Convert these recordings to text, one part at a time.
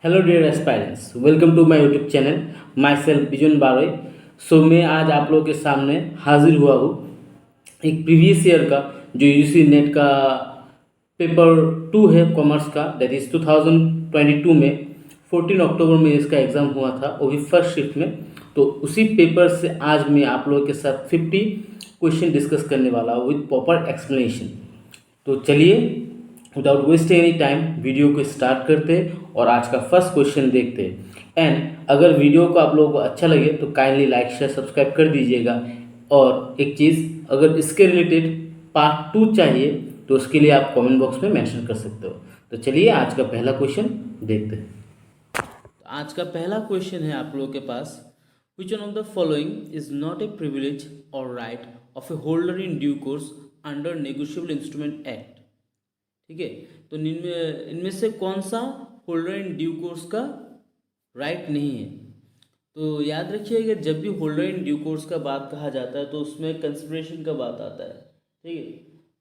Hello dear aspirants, welcome to my YouTube channel. Myself Bijan Baroi. मैं आज आप लोगों के सामने हाजिर हुआ हूँ एक प्रीवियस ईयर का जो यूजीसी नेट का पेपर 2 है कॉमर्स का, दैट इज़ 2022 में 14 अक्टूबर में इसका एग्ज़ाम हुआ था, वो भी फर्स्ट शिफ्ट में। तो उसी पेपर से आज मैं आप लोगों के साथ 50 क्वेश्चन डिस्कस करने वाला हूँ विद प्रॉपर एक्सप्लेनेशन। तो चलिए without wasting any time video को स्टार्ट करते हैं और आज का फर्स्ट क्वेश्चन देखते हैं। एंड अगर वीडियो को आप लोगों को अच्छा लगे तो काइंडली लाइक शेयर सब्सक्राइब कर दीजिएगा। और एक चीज़, अगर इसके रिलेटेड पार्ट 2 चाहिए तो उसके लिए आप कमेंट बॉक्स में मेंशन कर सकते हो। तो चलिए आज का पहला क्वेश्चन देखते हैं। आज का पहला क्वेश्चन है आप लोगों के पास, which one of the following is not a privilege और right of a holder in due course under negotiable instrument act. ठीक है, तो इनमें से कौन सा होल्डर इन ड्यू कोर्स का राइट नहीं है। तो याद रखिएगा, जब भी होल्डर इन ड्यू कोर्स का बात कहा जाता है तो उसमें कंसिडरेशन का बात आता है। ठीक है,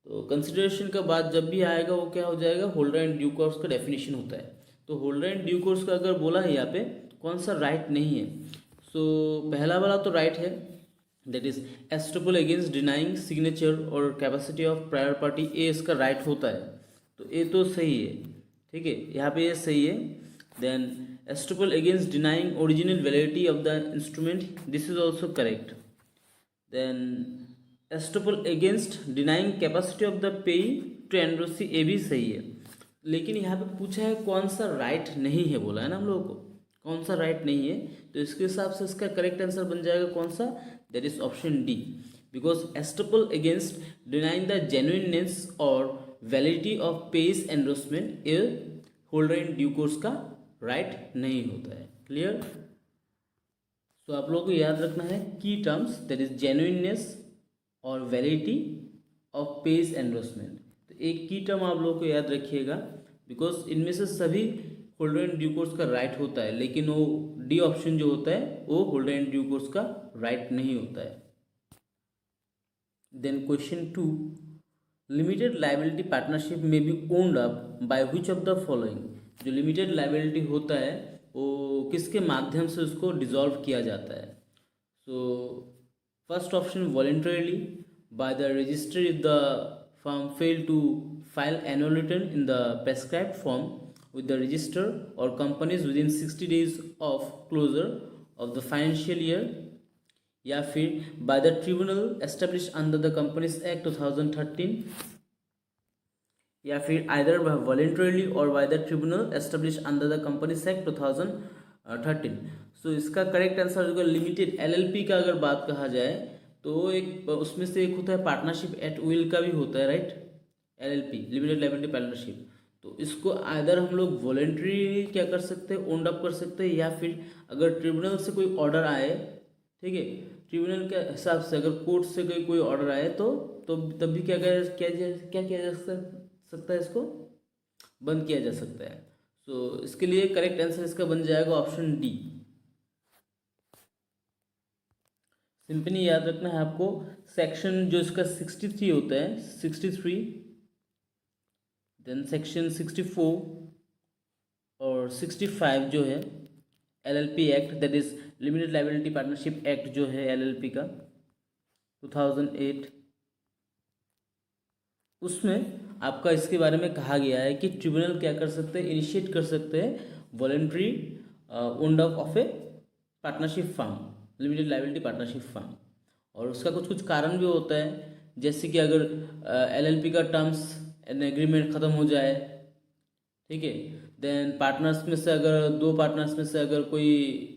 तो कंसिडरेशन का बात जब भी आएगा वो क्या हो जाएगा, होल्डर इन ड्यू कोर्स का डेफिनेशन होता है। तो होल्डर इन ड्यू कोर्स का अगर बोला है यहाँ पे कौन सा राइट नहीं है, तो पहला वाला तो राइट है, that is estoppel against denying signature और capacity of prior party, a इसका राइट होता है। तो ये तो सही है। ठीक है, यहाँ पे ये सही है। Then estoppel against denying original validity of the instrument, this is also correct. Then estoppel against denying capacity of the payee to endorse, ये भी सही है। लेकिन यहाँ पे पूछा है कौन सा राइट नहीं है, बोला है ना हम लोगों को कौन सा राइट नहीं है। तो इसके हिसाब से इसका करेक्ट आंसर बन जाएगा कौन सा, that is option D. Because estoppel against denying the genuineness और वैलिडिटी ऑफ पेज एंडोर्समेंट, ये होल्डर इन ड्यू कोर्स का राइट नहीं होता है। क्लियर। तो आप लोगों को याद रखना है की टर्म्स, दैट इज जेन्युइननेस और वैलिडिटी ऑफ पेज एंडोर्समेंट। तो एक की टर्म आप लोगों को याद रखिएगा, बिकॉज इनमें से सभी होल्डर इन ड्यू कोर्स का राइट होता है, लेकिन वो डी ऑप्शन जो होता है वो होल्डर इन ड्यू कोर्स का राइट नहीं होता है। Then question 2, limited liability partnership may be wound up by which of the following. जो लिमिटेड लाइबिलिटी होता है वो किसके माध्यम से उसको डिसॉल्व किया जाता है। So first option voluntarily by the register if the firm fail to file annual return in the prescribed form with the register or companies within 60 days of closure of the financial year, या फिर by the tribunal established under the Companies Act 2013, या फिर either by voluntarily or by the tribunal established under the Companies Act 2013। सो इसका correct answer होगा limited LLP का। अगर बात कहा जाए तो एक उसमें से एक होता है पार्टनरशिप एट विल का भी होता है, right, LLP limited liability partnership. तो इसको आइदर हम लोग वॉलेंट्री क्या कर सकते हैं, ओन्ड अप कर सकते हैं, या फिर अगर ट्रिब्यूनल से कोई ऑर्डर आए, ठीक है, ट्रिब्यूनल के हिसाब से अगर कोर्ट से कोई ऑर्डर आए तो तब भी क्या किया जा सकता है, इसको बंद किया जा सकता है। सो इसके लिए करेक्ट आंसर इसका बन जाएगा ऑप्शन डी। सिंपली याद रखना है आपको, सेक्शन जो इसका 63 होता है, 63, देन सेक्शन 64 और 65 जो है LLP act, that is limited liability partnership act जो है एलएलपी का 2008, उसमें आपका इसके बारे में कहा गया है कि ट्रिब्यूनल क्या कर सकते हैं, इनिशिएट कर सकते हैं voluntary owned of A partnership firm, limited liability partnership firm. और उसका कुछ कुछ कारण भी होता है, जैसे कि अगर एलएलपी का टर्म्स एंड एग्रीमेंट ख़त्म हो जाए, ठीक है, देन पार्टनर्स में से अगर दो पार्टनर्स में से अगर कोई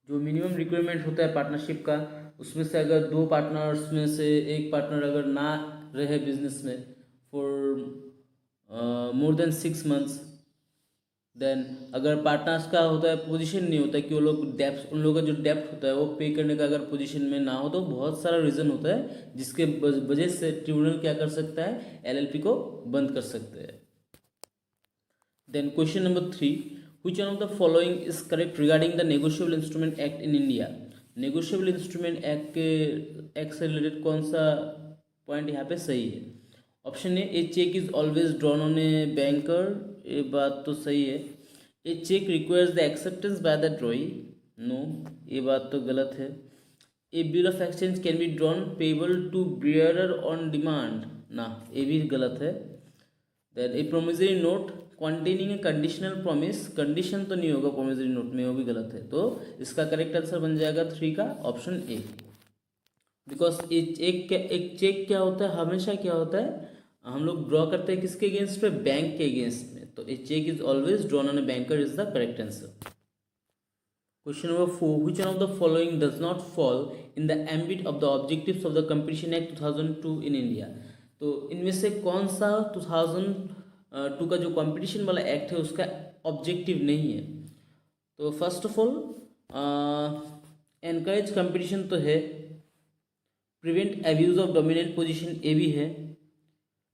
जो मिनिमम रिक्वायरमेंट होता है पार्टनरशिप का, उसमें से अगर दो पार्टनर्स में से एक पार्टनर अगर ना रहे बिजनेस में for more than 6 months, then अगर पार्टनर्स का होता है पोजीशन नहीं होता है कि वो लोग डेप्थ, उन लोगों का जो डेप्थ होता है वो पे करने का अगर पोजीशन में ना हो, तो बहुत सारा रीज़न होता है जिसके वजह से ट्रिब्यूनल क्या कर सकता है, एलएलपी को बंद कर सकते हैं। Then question number 3, which one of the following is correct regarding the negotiable instrument act in India। negotiable instrument act के एक्ट से रिलेटेड कौन सा पॉइंट यहाँ पे सही है। Option A cheque is always drawn on a banker, ये बात तो सही है। A cheque requires the acceptance by the drawee, no, ये बात तो गलत है। A bill of exchange can be drawn payable to bearer on demand, ना, ये भी गलत है। Then a promissory note containing a conditional promise, condition तो नहीं होगा प्रोमिसरी नोट में, वो भी गलत है। तो इसका करेक्ट आंसर बन जाएगा 3 का ऑप्शन ए। बिकॉज एक चेक क्या होता है, हमेशा क्या होता है, हम लोग ड्रॉ करते हैं किसके अगेंस्ट पे, बैंक के अगेंस्ट में। तो a cheque is always drawn on a banker is the correct answer. Question number 4, which one of the following does not fall in the ambit of the objectives of the competition act 2002 in India. तो इनमें से कौन सा 2002 का जो competition वाला act है उसका ऑब्जेक्टिव नहीं है। तो first of all encourage competition तो है, prevent abuse of dominant position ये भी है,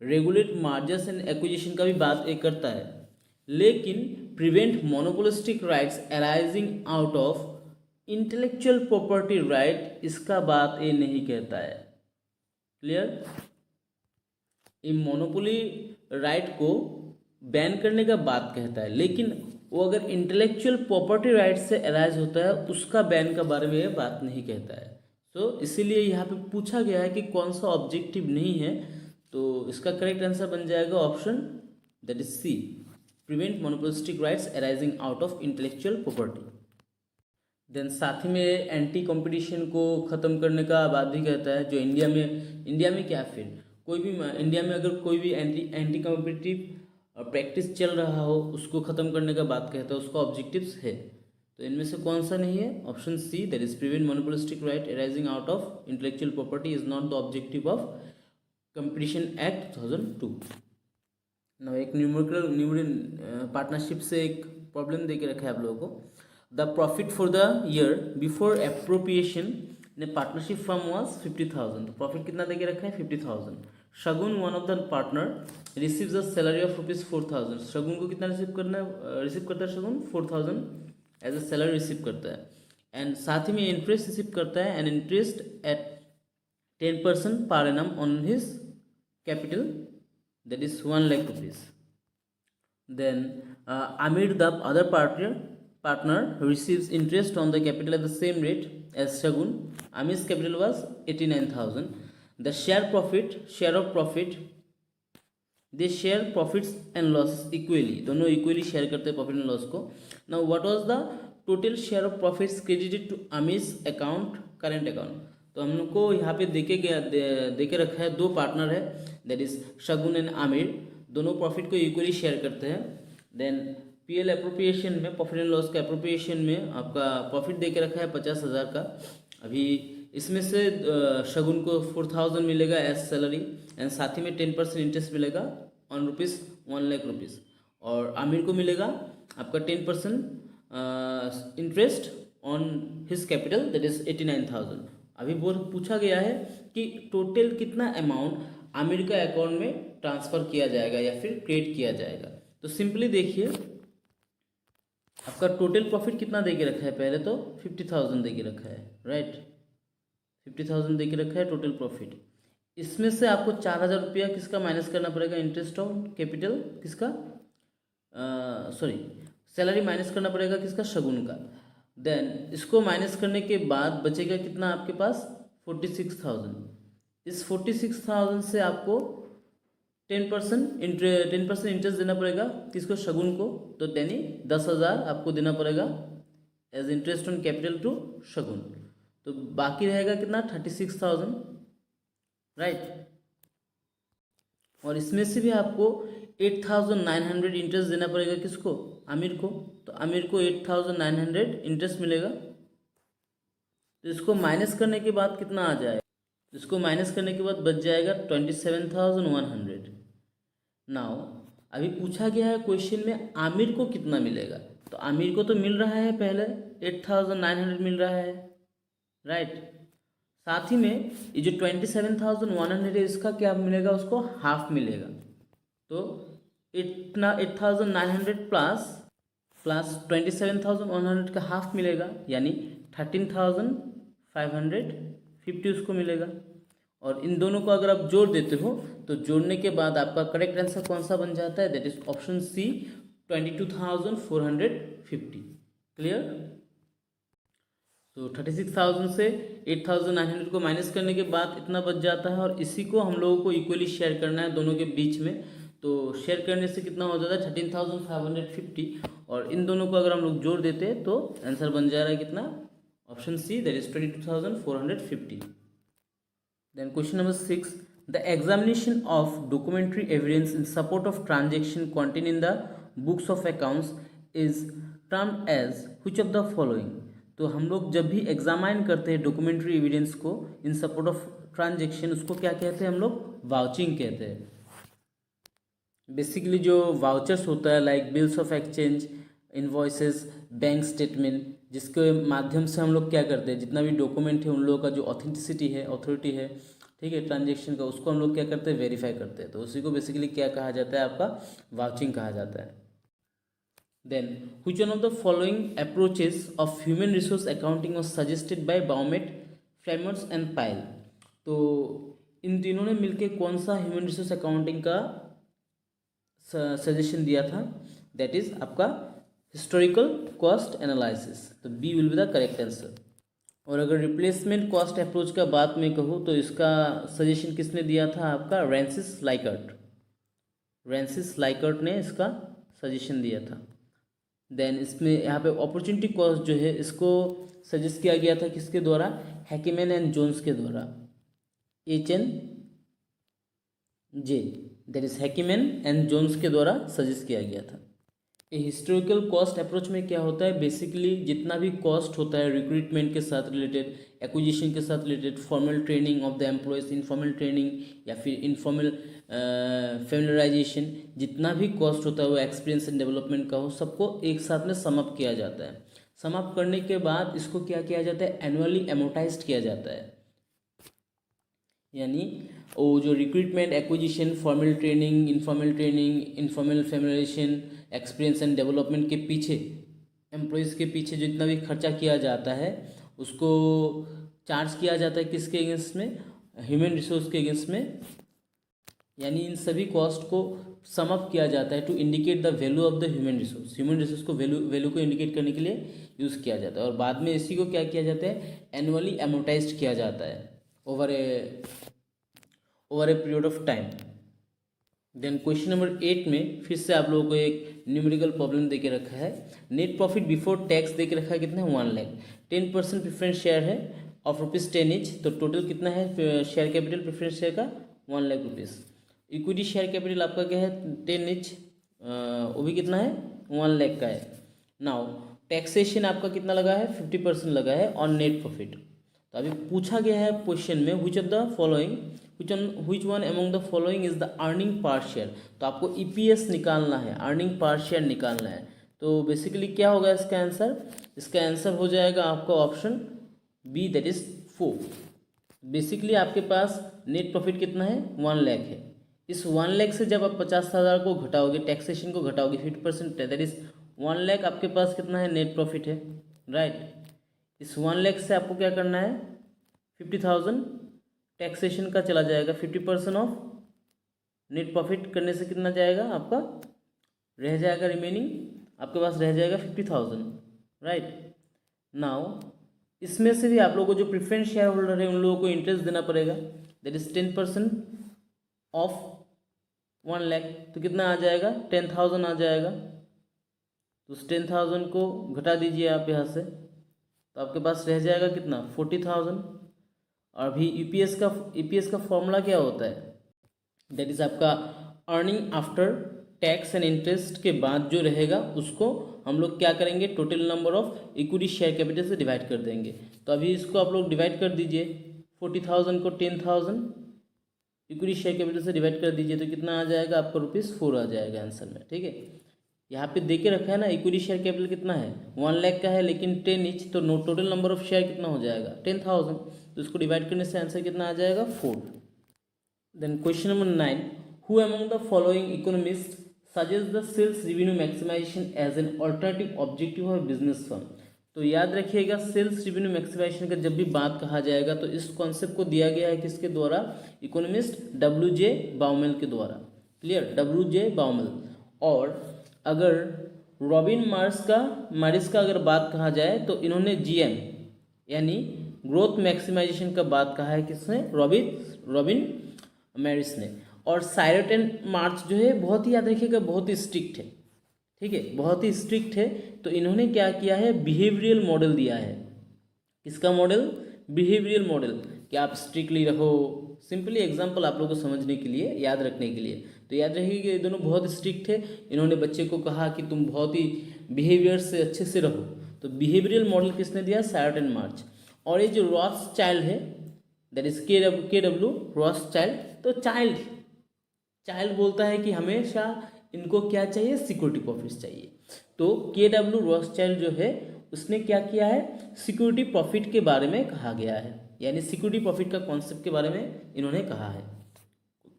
रेगुलेट मार्जर्स एंड एक्विजिशन का भी बात ये करता है, लेकिन prevent monopolistic rights arising out of intellectual property right, इसका बात ये नहीं कहता है। क्लियर? ये मोनोपोली राइट को बैन करने का बात कहता है, लेकिन वो अगर इंटेलेक्चुअल प्रॉपर्टी राइट से अराइज होता है उसका बैन का बारे में ये बात नहीं कहता है। तो इसीलिए यहाँ पे पूछा गया है कि कौन सा ऑब्जेक्टिव नहीं है, तो इसका करेक्ट आंसर बन जाएगा option that is C, prevent monopolistic rights arising out of intellectual property. Then साथ ही में एंटी कंपटीशन को ख़त्म करने का बात भी कहता है, जो इंडिया में क्या, फिर कोई भी इंडिया में अगर कोई भी एंटी कॉम्पिटिटिव प्रैक्टिस चल रहा हो उसको ख़त्म करने का बात कहता है, उसका ऑब्जेक्टिव्स है। तो इनमें से कौन सा नहीं है, option C that is prevent monopolistic right arising out of intellectual property is not the objective of competition act 2002। ना एक न्यूमरिकल पार्टनरशिप से एक प्रॉब्लम दे के रखा है आप लोगों को। The profit for the year before appropriation ने पार्टनरशिप फर्म वाज 50,000, तो प्रॉफिट कितना दे के रखा है 50,000। Shagun one of the partner receives a salary of ₹4,000, Shagun को कितना रिसीव करता है Shagun 4,000 as a salary receive करता है, एंड साथ ही में इंटरेस्ट रिसीव करता है, and interest eight 10% per annum on his capital, that is 1 lakh rupees. Then Amir, the other partner receives interest on the capital at the same rate as Shagun. Amir's capital was 89,000. The share of profit, they share profits and losses equally, दोनों equally share करते हैं profit and loss को। Now what was the total share of profits credited to Amir's account, current account? तो हम लोग को यहाँ पे देके रखा है, 2 पार्टनर है, that is Shagun and Aamir, दोनों प्रॉफिट को इक्वली शेयर करते हैं। देन पीएल अप्रोप्रिएशन में, प्रॉफिट एंड लॉस के अप्रोप्रिएशन में आपका प्रॉफिट देके रखा है 50,000 का। अभी इसमें से शगुन को 4,000 मिलेगा एज सैलरी, एंड साथ ही में 10% इंटरेस्ट मिलेगा ऑन रुपीज़ 1 लाख रुपीज़, और आमिर को मिलेगा आपका 10% interest on his capital that is 89,000। अभी पूछा गया है कि टोटल कितना अमाउंट आमिर का अकाउंट में ट्रांसफ़र किया जाएगा या फिर क्रिएट किया जाएगा। तो सिंपली देखिए आपका टोटल प्रॉफिट कितना दे के रखा है, पहले तो 50,000 दे के रखा है, राइट, 50,000 दे के रखा है टोटल प्रॉफिट। इसमें से आपको 4,000 रुपया किसका माइनस करना पड़ेगा, इंटरेस्ट ऑन कैपिटल किसका, सैलरी माइनस करना पड़ेगा किसका, शगुन का। देन इसको माइनस करने के बाद बचेगा कितना आपके पास 46,000। इस 46,000 से आपको 10% इंटरेस्ट देना पड़ेगा किसको, शगुन को, तो यानी 10,000 आपको देना पड़ेगा as interest on capital to Shagun. तो बाकी रहेगा कितना 36,000, राइट, और इसमें से भी आपको 8,900 इंटरेस्ट देना पड़ेगा किसको, आमिर को। तो आमिर को 8,900 इंटरेस्ट मिलेगा। तो इसको माइनस करने के बाद कितना आ जाएगा, इसको माइनस करने के बाद बच जाएगा 27,100। नाउ अभी पूछा गया है क्वेश्चन में आमिर को कितना मिलेगा, तो आमिर को तो मिल रहा है पहले 8,900 मिल रहा है, राइट। साथ ही में ये जो 27,100 है इसका क्या मिलेगा, उसको हाफ मिलेगा। तो इतना 8,900 प्लस 27,100 का हाफ मिलेगा, यानी 13,550 उसको मिलेगा। और इन दोनों को अगर आप जोड़ देते हो तो जोड़ने के बाद आपका करेक्ट आंसर कौन सा बन जाता है, that is option C 22,450। Clear. तो 36,000 से 8,900 को माइनस करने के बाद इतना बच जाता है और इसी को हम लोगों को इक्वली शेयर करना है दोनों के बीच में। तो शेयर करने से कितना हो जाता है 13,550 और इन दोनों को अगर हम लोग जोड़ देते हैं तो आंसर बन जा रहा है कितना, option C that is 22,450। Then question number 6. The examination of documentary evidence in support of transaction contained in the books of accounts is termed as which of the following? तो हम लोग जब भी एग्जामाइन करते हैं डॉक्यूमेंट्री एविडेंस को इन support of transaction, उसको क्या कहते हैं हम लोग, वाउचिंग कहते हैं। बेसिकली जो वाउचर्स होता है like bills of exchange, invoices, bank statement, जिसके माध्यम से हम लोग क्या करते हैं, जितना भी डॉक्यूमेंट है उन लोगों का जो ऑथेंटिसिटी है, अथॉरिटी है, ठीक है, ट्रांजेक्शन का, उसको हम लोग क्या करते हैं, वेरीफाई करते हैं। तो उसी को बेसिकली क्या कहा जाता है, आपका वाउचिंग कहा जाता है। Then which one of the following approaches of human resource accounting was suggested by Brummet, Flamholtz and Pyle? तो इन तीनों ने मिलकर कौन सा ह्यूमन रिसोर्स अकाउंटिंग का सजेशन दिया था, दैट इज आपका हिस्टोरिकल कॉस्ट एनालिसिस। तो B will be the correct answer. और अगर रिप्लेसमेंट कॉस्ट अप्रोच का बात में कहूँ तो इसका सजेशन किसने दिया था, आपका रैंसिस लाइकर्ट। रैंसिस लाइकर्ट ने इसका सजेशन दिया था। देन इसमें यहाँ पे अपॉर्चुनिटी कॉस्ट जो है इसको सजेस्ट किया गया था किसके द्वारा, हैकीमैन एंड जोन्स के द्वारा, HNJ, that is Hekimian and Jones के द्वारा सजेस्ट किया गया था। ये हिस्टोरिकल कॉस्ट अप्रोच में क्या होता है, बेसिकली जितना भी कॉस्ट होता है रिक्रूटमेंट के साथ रिलेटेड, एक्विजिशन के साथ related, formal training of the employees, informal training या फिर इनफॉर्मल फेमिलराइजेशन, जितना भी कॉस्ट होता है वो एक्सपीरियंस एंड डेवलपमेंट का हो, सबको एक साथ में सम अप किया जाता है। सम अप करने के बाद इसको क्या किया जाता है, एनुअली एमोटाइज्ड किया जाता है। यानी वो जो recruitment, acquisition, formal training, informal familiarisation, experience and development के पीछे, एम्प्लॉयज़ के पीछे जितना भी खर्चा किया जाता है उसको चार्ज किया जाता है किसके अगेंस्ट में, ह्यूमन रिसोर्स के अगेंस्ट में। यानी इन सभी कॉस्ट को सम अप किया जाता है to indicate the value of the human resource. Human resource को वैल्यू को इंडिकेट करने के लिए यूज़ किया जाता है और बाद में इसी को क्या किया जाता है, एनुअली एमोटाइज्ड किया जाता है over a period of time. Then question number 8 में फिर से आप लोगों को एक न्यूमेरिकल प्रॉब्लम दे के रखा है। नेट प्रॉफिट बिफोर टैक्स दे के रखा है कितना है, 1 लाख। 10% प्रेफरेंस शेयर है ऑफ रुपीज़ 10 ईच, तो टोटल कितना है शेयर कैपिटल प्रेफरेंस शेयर का, 1 lakh rupees. Equity share capital आपका क्या है 10 ईच, वो भी कितना है 1 लाख का है। नाउ टैक्सेशन आपका कितना लगा है, 50% लगा है ऑन नेट प्रॉफिट। तो अभी पूछा गया है क्वेश्चन में which of the following, which one among the following is the earning per share। तो आपको EPS निकालना है, अर्निंग पर शेयर निकालना है। तो बेसिकली क्या होगा इसका आंसर, इसका आंसर हो जाएगा आपका option B that is 4। Basically आपके पास नेट प्रॉफिट कितना है 1 लाख है। इस 1 लाख से जब आप 50,000 को घटाओगे, टैक्सेशन को घटाओगे 50% दैट इज 1 लाख, आपके पास कितना है नेट प्रॉफिट है, राइट। इस 1 लाख से आपको क्या करना है, 50,000 टैक्सेशन का चला जाएगा, 50% ऑफ नेट प्रॉफिट करने से कितना जाएगा आपका, रह जाएगा रिमेनिंग, आपके पास रह जाएगा 50,000, राइट। नाउ इसमें से भी आप लोगों को जो प्रेफरेंस शेयर होल्डर है उन लोगों को इंटरेस्ट देना पड़ेगा, दैट इज 10% ऑफ 1 लाख, तो कितना आ जाएगा 10,000 आ जाएगा। तो उस 10,000 को घटा दीजिए आप यहाँ से, तो आपके पास रह जाएगा कितना 40,000। और अभी ईपीएस का फॉर्मूला क्या होता है, दैट इज आपका earning after tax and interest के बाद जो रहेगा उसको हम लोग क्या करेंगे, total number of equity share capital से डिवाइड कर देंगे। तो अभी इसको आप लोग डिवाइड कर दीजिए, 40,000 को 10,000 इक्विटी शेयर कैपिटल से डिवाइड कर दीजिए, तो कितना आ जाएगा आपका ₹4 आ जाएगा आंसर में, ठीक है। यहाँ पे दे के रखा है ना, इक्विटी शेयर कैपिटल कितना है 1 लाख का है, लेकिन 10 ईच, तो टोटल नंबर ऑफ शेयर कितना हो जाएगा 10,000, तो इसको डिवाइड करने से आंसर कितना आ जाएगा 4। Then question number 9, who among the following economist suggest the sales revenue maximization as an alternative objective of business firm. तो याद रखिएगा सेल्स रेवेन्यू मैक्सिमाइजेशन का जब भी बात कहा जाएगा तो इस कॉन्सेप्ट को दिया गया है किसके द्वारा, इकोनॉमिस्ट डब्ल्यू.जे. बाउमेल के द्वारा। क्लियर, डब्ल्यू.जे. बाउमेल। और अगर रॉबिन मारिस का अगर बात कहा जाए तो इन्होंने जीएम यानी ग्रोथ मैक्सिमाइजेशन का बात कहा है किसने, रॉबिन मैरिस ने। और सायरट एंड मार्च जो है बहुत ही याद रखिएगा, बहुत ही स्ट्रिक्ट है, ठीक है, बहुत ही स्ट्रिक्ट है। तो इन्होंने क्या किया है, बिहेवियरल मॉडल दिया है। किसका मॉडल, बिहेवियरल मॉडल, कि आप स्ट्रिक्टली रहो। सिंपली एग्जांपल आप लोगों को समझने के लिए, याद रखने के लिए। तो याद रखिए कि ये दोनों बहुत स्ट्रिक्ट है। इन्होंने बच्चे को कहा कि तुम बहुत ही बिहेवियर से अच्छे से रहो। तो बिहेवियरल मॉडल किसने दिया, सायरट एंड मार्च। और ये जो रॉस चाइल्ड है, दैट इज के डब्ल्यू रॉस चाइल्ड। तो चाइल्ड बोलता है कि हमेशा इनको क्या चाहिए, सिक्योरिटी प्रॉफिट्स चाहिए। तो के डब्ल्यू रॉस चाइल्ड जो है उसने क्या किया है, सिक्योरिटी प्रॉफिट के बारे में कहा गया है, यानी सिक्योरिटी प्रॉफिट का कॉन्सेप्ट के बारे में इन्होंने कहा है।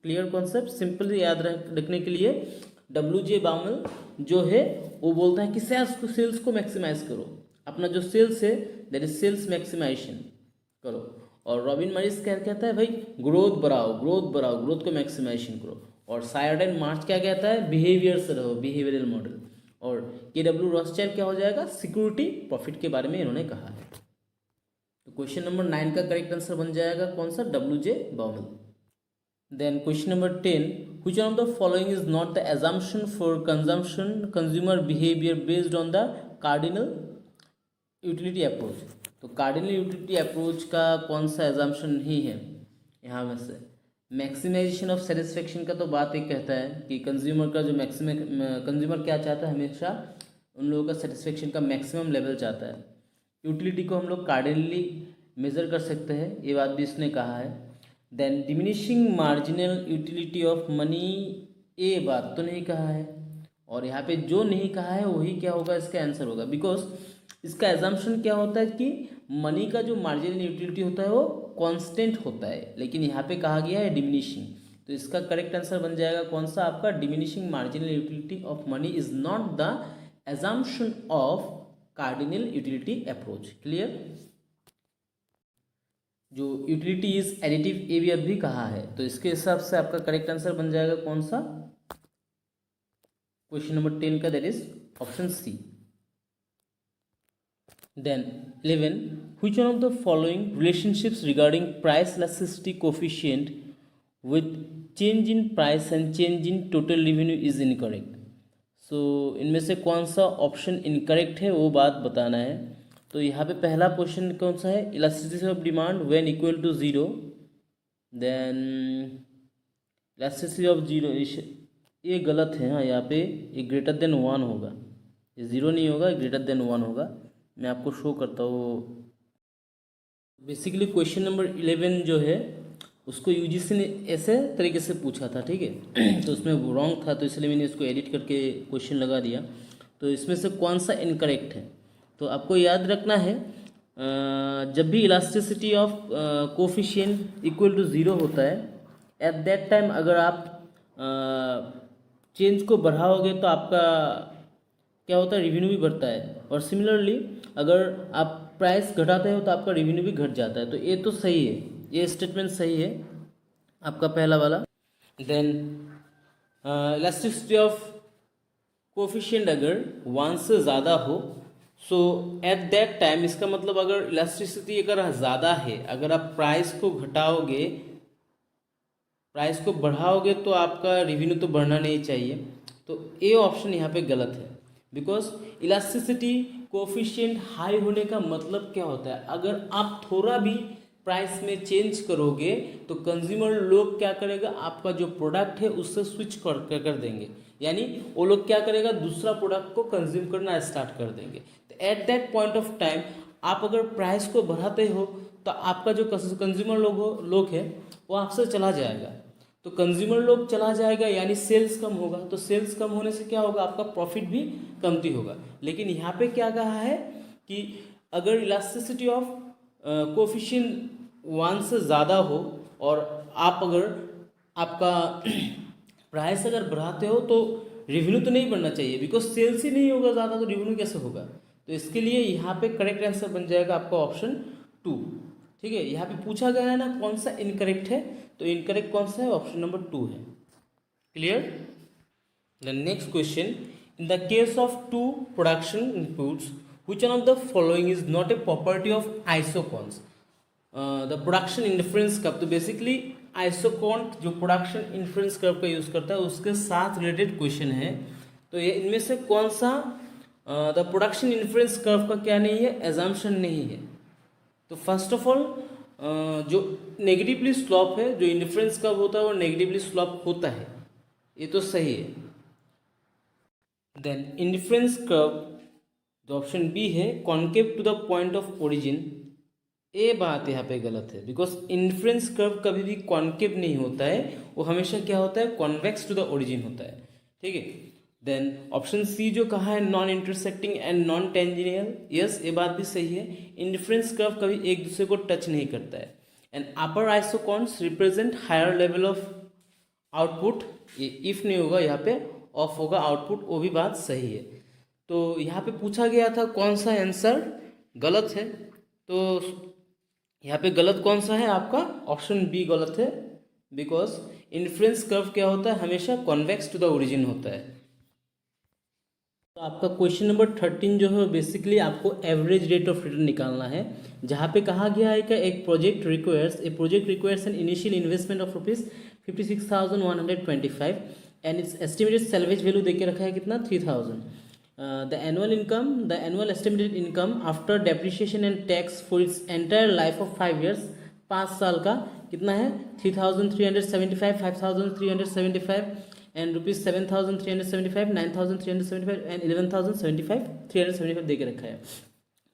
क्लियर कॉन्सेप्ट, सिंपल याद रखने के लिए। डब्ल्यू.जे. बाउमेल जो है वो बोलता है कि सेल्स को मैक्सिमाइज करो, अपना जो सेल्स है दैट इज सेल्स मैक्सिमाइजेशन करो। और रॉबिन मैरिस क्या कहता है, भाई ग्रोथ बढ़ाओ, ग्रोथ को मैक्सिमाइजेशन करो। और सायरट एंड मार्च क्या कहता है, बिहेवियर से रहो, बिहेवियरल मॉडल। और के डब्ल्यू रॉसचाइल्ड क्या हो जाएगा, सिक्योरिटी प्रॉफिट के बारे में इन्होंने कहा है। तो क्वेश्चन नंबर 9 का करेक्ट आंसर बन जाएगा कौन सा, W J. Baumol. Then question number 10, which of the following is not the assumption for consumer behaviour based on the cardinal utility approach. तो कार्डिनल यूटिलिटी अप्रोच का कौन सा एजम्पशन नहीं है यहाँ में से। मैक्सिमाइजेशन ऑफ सेटिस्फेक्शन का तो बात एक कहता है कि कंज्यूमर का जो कंज्यूमर क्या चाहता है, हमेशा उन लोगों का सेटिस्फेक्शन का मैक्सिमम लेवल चाहता है। यूटिलिटी को हम लोग कार्डिनली मेजर कर सकते हैं, ये बात भी इसने कहा है। Then diminishing marginal utility of money, ये बात तो नहीं कहा है। और यहाँ पे जो नहीं कहा है वही क्या होगा, इसका आंसर होगा। बिकॉज इसका एजम्पशन क्या होता है कि मनी का जो मार्जिनल यूटिलिटी होता है वो कांस्टेंट होता है, लेकिन यहाँ पे कहा गया है डिमिनिशिंग। तो इसका करेक्ट आंसर बन जाएगा कौन सा आपका, diminishing marginal utility of money is not the assumption of cardinal utility approach. Clear, जो यूटिलिटी इज एडिटिव, ये भी अभी कहा है। तो इसके हिसाब से आपका करेक्ट आंसर बन जाएगा कौन सा, क्वेश्चन नंबर 10 का, that is option C. Then 11, which one of the following relationships regarding price elasticity coefficient with change in price and change in total revenue is incorrect? So इनमें से कौन सा option incorrect है वो बात बताना है। तो यहाँ पे पहला क्वेश्चन कौन सा है, elasticity of demand when equal to 0, then elasticity of 0, ये गलत है। हाँ, यहाँ पे ये ग्रेटर देन 1 होगा, ये 0 नहीं होगा, ग्रेटर देन 1 होगा। मैं आपको शो करता हूँ। बेसिकली क्वेश्चन नंबर 11 जो है उसको यूजीसी ने ऐसे तरीके से पूछा था, ठीक है। तो उसमें वो रॉन्ग था, तो इसलिए मैंने इसको एडिट करके क्वेश्चन लगा दिया। तो इसमें से कौन सा इनकरेक्ट है, तो आपको याद रखना है जब भी elasticity of coefficient equal to 0 होता है, एट दैट टाइम अगर आप चेंज को बढ़ाओगे तो आपका क्या होता है, रेवेन्यू भी बढ़ता है। और सिमिलरली अगर आप प्राइस घटाते हो तो आपका रेवेन्यू भी घट जाता है। तो ये तो सही है, ये स्टेटमेंट सही है आपका पहला वाला। देन इलास्टिसिटी ऑफ कोफिशिएंट अगर 1 से ज़्यादा हो, सो एट दैट टाइम, इसका मतलब अगर इलास्टिसिटी अगर ज़्यादा है, अगर आप प्राइस को घटाओगे, प्राइस को बढ़ाओगे तो आपका रेवेन्यू तो बढ़ना नहीं चाहिए। तो ये ऑप्शन यहाँ पे गलत है। बिकॉज इलास्टिसिटी कोफिशिएंट हाई होने का मतलब क्या होता है, अगर आप थोड़ा भी प्राइस में चेंज करोगे तो कंज्यूमर लोग क्या करेगा, आपका जो प्रोडक्ट है उससे स्विच कर देंगे, यानी वो लोग क्या करेगा, दूसरा प्रोडक्ट को कंज्यूम करना स्टार्ट कर देंगे। तो at that point of time आप अगर प्राइस को बढ़ाते हो तो आपका जो कंज्यूमर लोग है वो आपसे चला जाएगा। तो कंज्यूमर लोग चला जाएगा यानी सेल्स कम होगा। तो सेल्स कम होने से क्या होगा, आपका प्रॉफिट भी कमती होगा। लेकिन यहाँ पे क्या कहा है कि अगर इलास्टिसिटी ऑफ कोफिशिएंट 1 से ज़्यादा हो और आप अगर आपका प्राइस अगर बढ़ाते हो तो रेवेन्यू तो नहीं बढ़ना चाहिए, बिकॉज सेल्स ही नहीं होगा ज़्यादा, तो रेवेन्यू कैसे होगा। तो इसके लिए यहाँ पे करेक्ट आंसर बन जाएगा आपका ऑप्शन 2। ठीक है, यहाँ पे पूछा गया है ना कौन सा इनकरेक्ट है, तो इनकरेक्ट कौन सा है, ऑप्शन नंबर 2 है। Clear. The next question, in the case of two production inputs which one of the following is not a property of isocons? The production influence curve, तो बेसिकली आइसोकॉन्ट जो production influence curve का use करता है उसके साथ related question है। तो ये इनमें से कौन सा द प्रोडक्शन इन्फ्लुएंस कर्व का क्या नहीं है, एजम्पशन नहीं है। तो फर्स्ट ऑफ ऑल जो नेगेटिवली स्लॉप है, जो इन्फ्लुएंस कर्व होता है वो नेगेटिवली स्लॉप होता है, ये तो सही है। देन इन्फ्लुएंस कर्व जो ऑप्शन बी है concave to the point of origin, ये बात यहाँ पे गलत है, बिकॉज इन्फ्लुएंस कर्व कभी भी कॉन्केव नहीं होता है, वो हमेशा क्या होता है, कॉन्वेक्स टू द ओरिजिन होता है। ठीक है। देन ऑप्शन सी जो कहा है non intersecting and non tangential, yes ये बात भी सही है, इन्फ्लुएंस कर्व कभी एक दूसरे को टच नहीं करता है। And upper isoquants represent higher level of output, ये इफ नहीं होगा, यहाँ पे ऑफ होगा आउटपुट, वो भी बात सही है। तो यहाँ पे पूछा गया था कौन सा आंसर गलत है, तो यहाँ पे गलत कौन सा है आपका, ऑप्शन बी गलत है, बिकॉज इन्फ्लुएंस कर्व क्या होता है, हमेशा कॉन्वेक्स टू द ओरिजिन होता है। तो आपका क्वेश्चन नंबर 13 जो है बेसिकली आपको एवरेज रेट ऑफ रिटर्न निकालना है, जहाँ पे कहा गया है कि एक project requires an initial investment of ₹56,125 and it's estimated salvage value देके रखा है कितना, 3000। The annual estimated income after depreciation and tax for its entire life of 5 years, 5 साल का कितना है, 3,375, 5,375 एंड ₹7,375, 9,375 एंड 11,075, 375 दे के रखा है।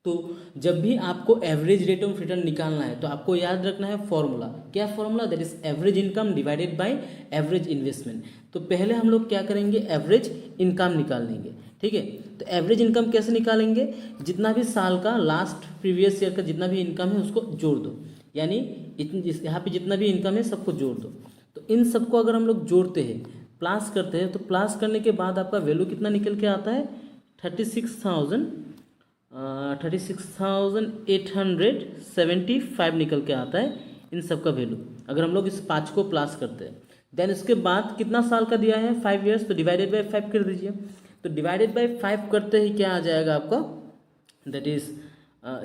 तो जब भी आपको एवरेज रेट ऑफ रिटर्न निकालना है तो आपको याद रखना है फॉर्मूला, क्या formula, that is average income divided by average investment. तो पहले हम लोग क्या करेंगे, एवरेज इनकम निकाल लेंगे। ठीक है, तो एवरेज इनकम कैसे निकालेंगे, जितना भी साल का लास्ट प्रीवियस ईयर का जितना भी इनकम है उसको जोड़ दो, यानी यहाँ पे जितना भी इनकम है सबको जोड़ दो। तो इन सबको अगर हम लोग जोड़ते हैं, प्लस करते हैं, तो प्लस करने के बाद आपका वैल्यू कितना निकल के आता है, 36,875 निकल के आता है इन सब का वैल्यू, अगर हम लोग इस 5 को प्लस करते हैं। देन इसके बाद कितना साल का दिया है, 5 years, तो डिवाइडेड बाय 5 कर दीजिए। तो डिवाइडेड बाय 5 करते ही क्या आ जाएगा आपका, दैट इज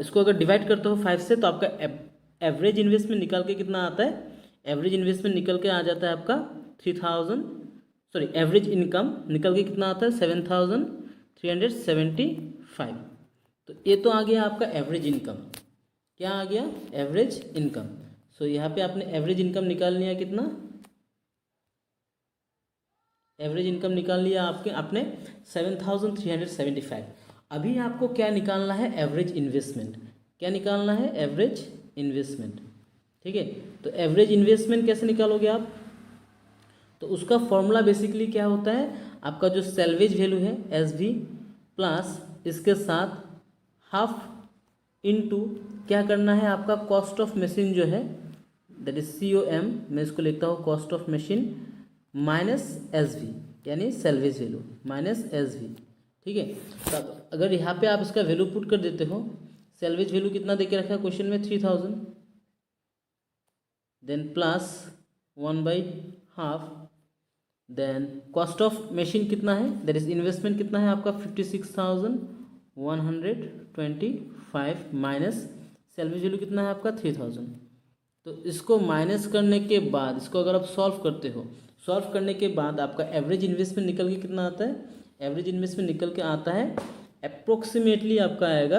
इसको अगर डिवाइड करते हो 5 से, तो आपका एवरेज इन्वेस्टमेंट निकल के कितना आता है, एवरेज इन्वेस्टमेंट निकल के आ जाता है आपका एवरेज इनकम निकल के कितना आता है, 7,375। तो ये तो आ गया आपका एवरेज इनकम, क्या आ गया, एवरेज इनकम। सो यहाँ पे आपने एवरेज इनकम निकाल लिया कितना, एवरेज इनकम निकाल लिया आपने 7,375। अभी आपको क्या निकालना है, एवरेज इन्वेस्टमेंट, क्या निकालना है, एवरेज इन्वेस्टमेंट। ठीक है, तो एवरेज इन्वेस्टमेंट कैसे निकालोगे आप, तो उसका फॉर्मूला बेसिकली क्या होता है, आपका जो सैल्वेज वैल्यू है SV प्लस इसके साथ हाफ इनटू क्या करना है, आपका कॉस्ट ऑफ मशीन जो है दैट इज COM, मैं इसको लिखता हूँ cost of machine minus SV, यानी सैल्वेज वैल्यू माइनस SV। ठीक है, तो अगर यहाँ पे आप इसका वैल्यू पुट कर देते हो, सैल्वेज वैल्यू कितना देके रखा है क्वेश्चन में, 3000, then plus 1/2, then cost of machine कितना है, दैट इज इन्वेस्टमेंट कितना है आपका 56,125 माइनस सैल्वेज वैल्यू कितना है आपका 3000। तो इसको माइनस करने के बाद, इसको अगर आप सॉल्व करते हो, सॉल्व करने के बाद आपका एवरेज इन्वेस्टमेंट निकल के कितना आता है, एवरेज इन्वेस्टमेंट निकल के आता है अप्रोक्सीमेटली आपका आएगा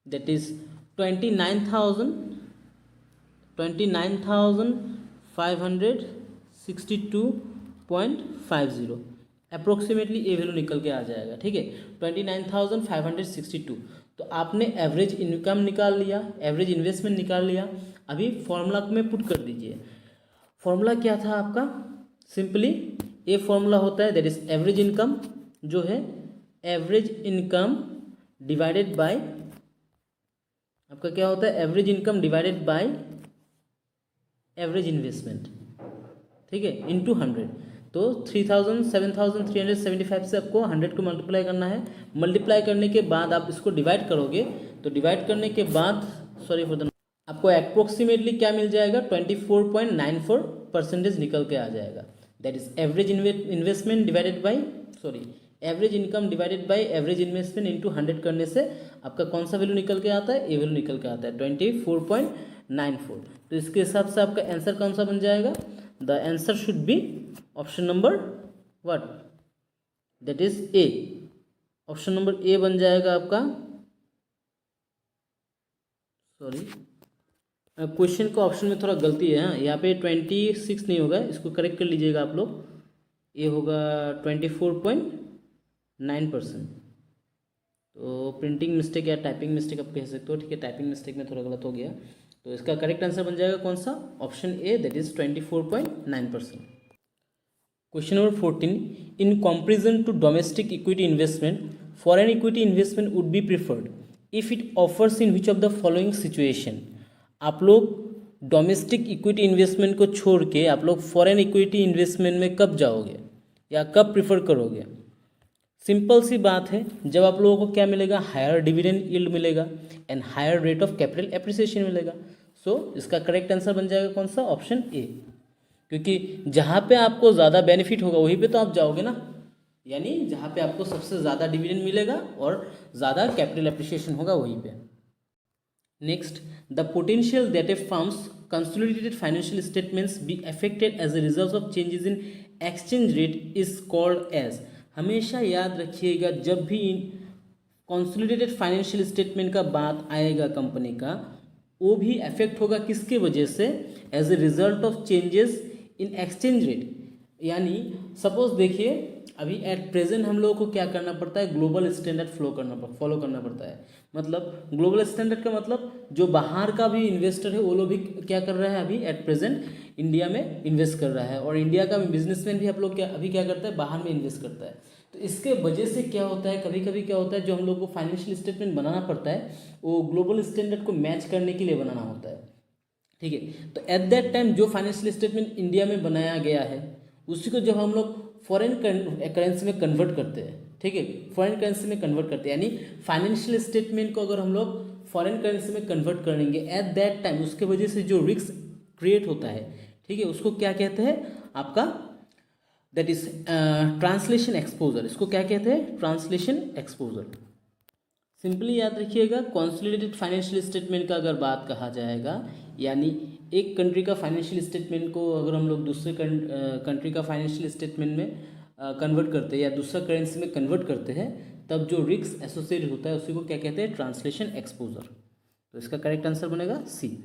दैट इज 29,562.50 अप्रोक्सीमेटली ये वैल्यू निकल के आ जाएगा। ठीक है, 29,562। तो आपने एवरेज इनकम निकाल लिया, एवरेज इन्वेस्टमेंट निकाल लिया। अभी फॉर्मूला में पुट कर दीजिए, फॉर्मूला क्या था आपका, सिंपली ये फॉर्मूला होता है दैट इज एवरेज इनकम जो है एवरेज इनकम डिवाइडेड बाय, आपका क्या होता है, average income divided by average investment. ठीक है, इनटू 100। तो 3775 से आपको 100 को मल्टीप्लाई करना है। मल्टीप्लाई करने के बाद आप इसको डिवाइड करोगे, तो डिवाइड करने के बाद सॉरी फॉर द आपको अप्रोक्सीमेटली क्या मिल जाएगा, 24.94% निकल के आ जाएगा। That is average investment divided by average income divided by average investment into 100 करने से आपका कौन सा वैल्यू निकल के आता है, ये वैल्यू निकल के आता है 24.94। तो इसके हिसाब से आपका आंसर कौन सा बन जाएगा, the answer should be option number what, that is A. Option number ए बन जाएगा आपका। सॉरी, क्वेश्चन का ऑप्शन में थोड़ा गलती है, हाँ यहाँ पे 26 नहीं होगा, इसको करेक्ट कर लीजिएगा आप लोग, ये होगा 24.9%। तो प्रिंटिंग मिस्टेक या टाइपिंग मिस्टेक आप कह सकते हो, ठीक है, टाइपिंग मिस्टेक में थोड़ा गलत हो गया। तो इसका करेक्ट आंसर बन जाएगा कौन सा, option A, that is 24.9%। Question number 14, in comparison to domestic equity investment foreign equity investment would be preferred if it offers in which of the following situation. आप लोग डोमेस्टिक इक्विटी इन्वेस्टमेंट को छोड़ के आप लोग फॉरेन इक्विटी इन्वेस्टमेंट में कब जाओगे या कब प्रिफर करोगे। सिंपल सी बात है, जब आप लोगों को क्या मिलेगा, हायर डिविडेंड यील्ड मिलेगा and higher rate of capital appreciation मिलेगा। सो इसका करेक्ट आंसर बन जाएगा कौन सा, ऑप्शन ए, क्योंकि जहाँ पे आपको ज़्यादा बेनिफिट होगा वहीं पे तो आप जाओगे ना, यानी जहाँ पे आपको सबसे ज़्यादा डिविडेंड मिलेगा और ज़्यादा कैपिटल एप्रिसिएशन होगा वहीं पे। Next, the potential that a firm's consolidated financial statements be affected as a result of changes in exchange rate is called as. हमेशा याद रखिएगा, जब भी कंसोलिडेटेड फाइनेंशियल स्टेटमेंट का बात आएगा कंपनी का, वो भी अफेक्ट होगा किसके वजह से, as a result of changes in exchange rate. यानी सपोज देखिए, अभी एट प्रेजेंट हम लोगों को क्या करना पड़ता है, ग्लोबल स्टैंडर्ड फॉलो करना पड़ता है। मतलब ग्लोबल स्टैंडर्ड का मतलब जो बाहर का भी इन्वेस्टर है वो लोग भी क्या कर रहा है, अभी एट प्रेजेंट इंडिया में इन्वेस्ट कर रहा है, और इंडिया का बिजनेसमैन भी आप लोग क्या करता है, बाहर में इन्वेस्ट करता है। तो इसके वजह से क्या होता है, कभी कभी क्या होता है, जो हम लोग को फाइनेंशियल स्टेटमेंट बनाना पड़ता है वो ग्लोबल स्टैंडर्ड को मैच करने के लिए बनाना होता है, ठीक है। तो एट दैट टाइम जो फाइनेंशियल स्टेटमेंट इंडिया में बनाया गया है उसी को जब हम लोग फॉरेन करेंसी में कन्वर्ट करते हैं, ठीक है, फॉरेन करेंसी में कन्वर्ट करते हैं, यानी फाइनेंशियल स्टेटमेंट को अगर हम लोग फॉरेन करेंसी में कन्वर्ट करेंगे एट दैट टाइम, उसके वजह से जो रिस्क क्रिएट होता है, ठीक है, उसको क्या कहते हैं आपका, दैट इज ट्रांसलेशन एक्सपोजर। इसको क्या कहते हैं, ट्रांसलेशन एक्सपोजर। सिंपली याद रखिएगा, कंसोलिडेटेड फाइनेंशियल स्टेटमेंट का अगर बात कहा जाएगा, यानी एक कंट्री का फाइनेंशियल स्टेटमेंट को अगर हम लोग दूसरे कंट्री का फाइनेंशियल स्टेटमेंट में कन्वर्ट करते हैं या दूसरा करेंसी में कन्वर्ट करते हैं, तब जो रिस्क एसोसिएटेड होता है उसी को क्या कहते हैं, ट्रांसलेशन एक्सपोजर। तो इसका करेक्ट आंसर बनेगा सी।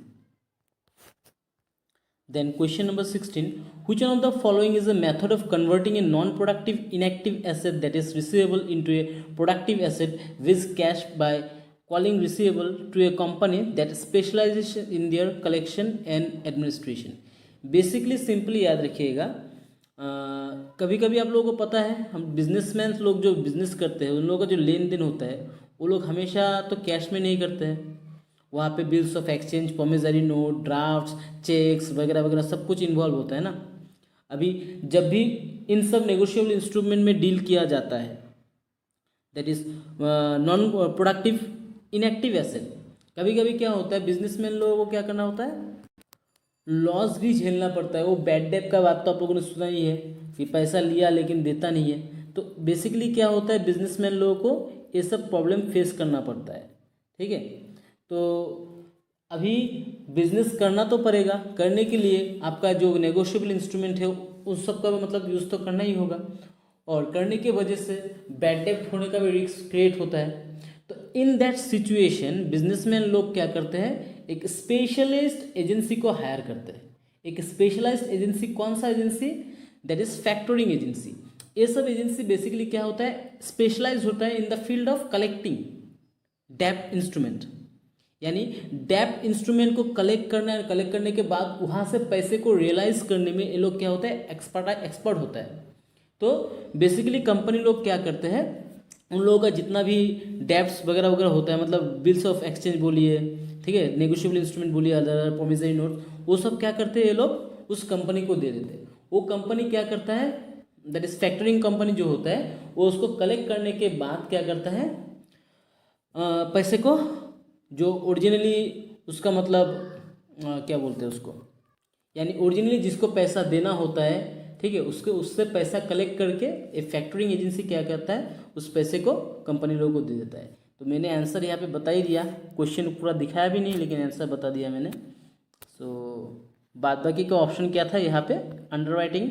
Then question number 16, which one of the following is a method of converting a non-productive inactive asset that is receivable into a productive asset with cash by calling receivable to a company that specializes in their collection and administration। Basically simply याद रखिएगा, कभी कभी आप लोगों को पता है, हम बिजनेसमैन लोग जो बिजनेस करते हैं उन लोगों का जो लेन देन होता है वो लोग हमेशा तो कैश में नहीं करते हैं, वहाँ पे bills of exchange, promissory note, drafts, cheques वगैरह वगैरह सब कुछ इन्वॉल्व होता है ना। अभी जब भी इन सब नेगोशिएबल इंस्ट्रूमेंट में डील किया जाता है, that is non productive inactive asset, कभी कभी क्या होता है, बिजनेसमैन लोगों को क्या करना होता है, लॉस भी झेलना पड़ता है। वो बैड डेट का बात तो आप लोगों ने सुना ही है कि पैसा लिया लेकिन देता नहीं है। तो बेसिकली क्या होता है, बिजनेसमैन लोगों को ये सब प्रॉब्लम फेस करना पड़ता है, ठीक है। तो अभी बिजनेस करना तो पड़ेगा, करने के लिए आपका जो नेगोशिएबल इंस्ट्रूमेंट है उस सब का मतलब यूज़ तो करना ही होगा, और करने की वजह से बैड डेट होने का भी रिस्क क्रिएट होता है। तो इन दैट सिचुएशन बिजनेसमैन लोग क्या करते हैं, एक स्पेशलिस्ट एजेंसी को हायर करते हैं। एक स्पेशलाइज्ड एजेंसी, कौन सा agency, that is factoring agency. ये सब एजेंसी बेसिकली क्या होता है, स्पेशलाइज होता है in the field of collecting डेब्ट इंस्ट्रूमेंट, यानी डेब्ट इंस्ट्रूमेंट को कलेक्ट करना है, कलेक्ट करने के बाद वहाँ से पैसे को रियलाइज करने में ये लोग क्या होता है, एक्सपर्ट होता है। तो बेसिकली कंपनी लोग क्या करते हैं, उन लोगों का जितना भी डेब्ट्स वगैरह वगैरह होता है, मतलब बिल्स ऑफ एक्सचेंज बोलिए, ठीक है, नेगोशिएबल इंस्ट्रूमेंट बोलिए, अदर प्रोमिसरी नोट, वो सब क्या करते हैं ये लोग उस कंपनी को दे देते हैं। वो कंपनी क्या करता है, दैट इज फैक्टरिंग कंपनी जो होता है वो उसको कलेक्ट करने के बाद क्या करता है, पैसे को जो ओरिजिनली उसका मतलब क्या बोलते हैं उसको, यानी ओरिजिनली जिसको पैसा देना होता है, ठीक है, उससे पैसा कलेक्ट करके एक फैक्टरिंग एजेंसी क्या करता है, उस पैसे को कंपनी लोगों को दे देता है। तो मैंने आंसर यहाँ पे बता ही दिया, क्वेश्चन पूरा दिखाया भी नहीं लेकिन आंसर बता दिया मैंने। सो बाद बाकी का ऑप्शन क्या था यहाँ पे, अंडरराइटिंग,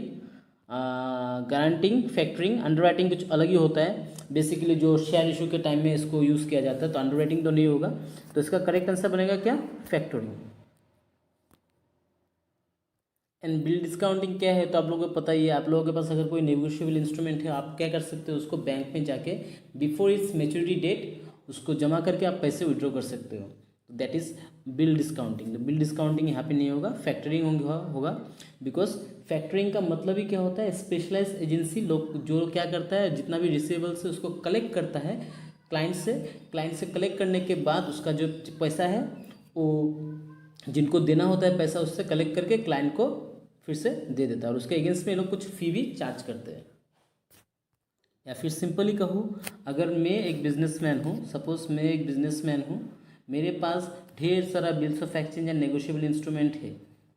गारंटिंग, फैक्टरिंग। अंडरराइटिंग कुछ अलग ही होता है, बेसिकली जो शेयर इशू के टाइम में इसको यूज़ किया जाता है, तो अंडरराइटिंग तो नहीं होगा। तो इसका करेक्ट आंसर बनेगा क्या, फैक्टरिंग। एंड बिल डिस्काउंटिंग क्या है तो आप लोगों को पता ही है। आप लोगों के पास अगर कोई नेगोशिएबल इंस्ट्रूमेंट है, आप क्या कर सकते हो, उसको बैंक में जाके बिफोर इट्स मेच्योरिटी डेट उसको जमा करके आप पैसे विड्रॉ कर सकते हो। तो that is bill discounting. Bill discounting यहाँ पे नहीं होगा, फैक्टरिंग होगा बिकॉज फैक्टरिंग का मतलब ही क्या होता है, स्पेशलाइज एजेंसी लोग जो क्या करता है, जितना भी रिसीवेबल्स है उसको कलेक्ट करता है क्लाइंट से कलेक्ट करने के बाद उसका जो पैसा है वो जिनको देना होता है पैसा, उससे कलेक्ट करके क्लाइंट को फिर से दे देता है, और उसके अगेंस्ट में ये लोग कुछ फ़ी भी चार्ज करते हैं। या फिर सिंपली कहूँ, अगर मैं एक बिजनेसमैन हूँ, सपोज मैं एक बिजनेसमैन हूँ, मेरे पास ढेर सारा बिल्स ऑफ एक्सचेंज या नेगोशिएबल इंस्ट्रूमेंट है,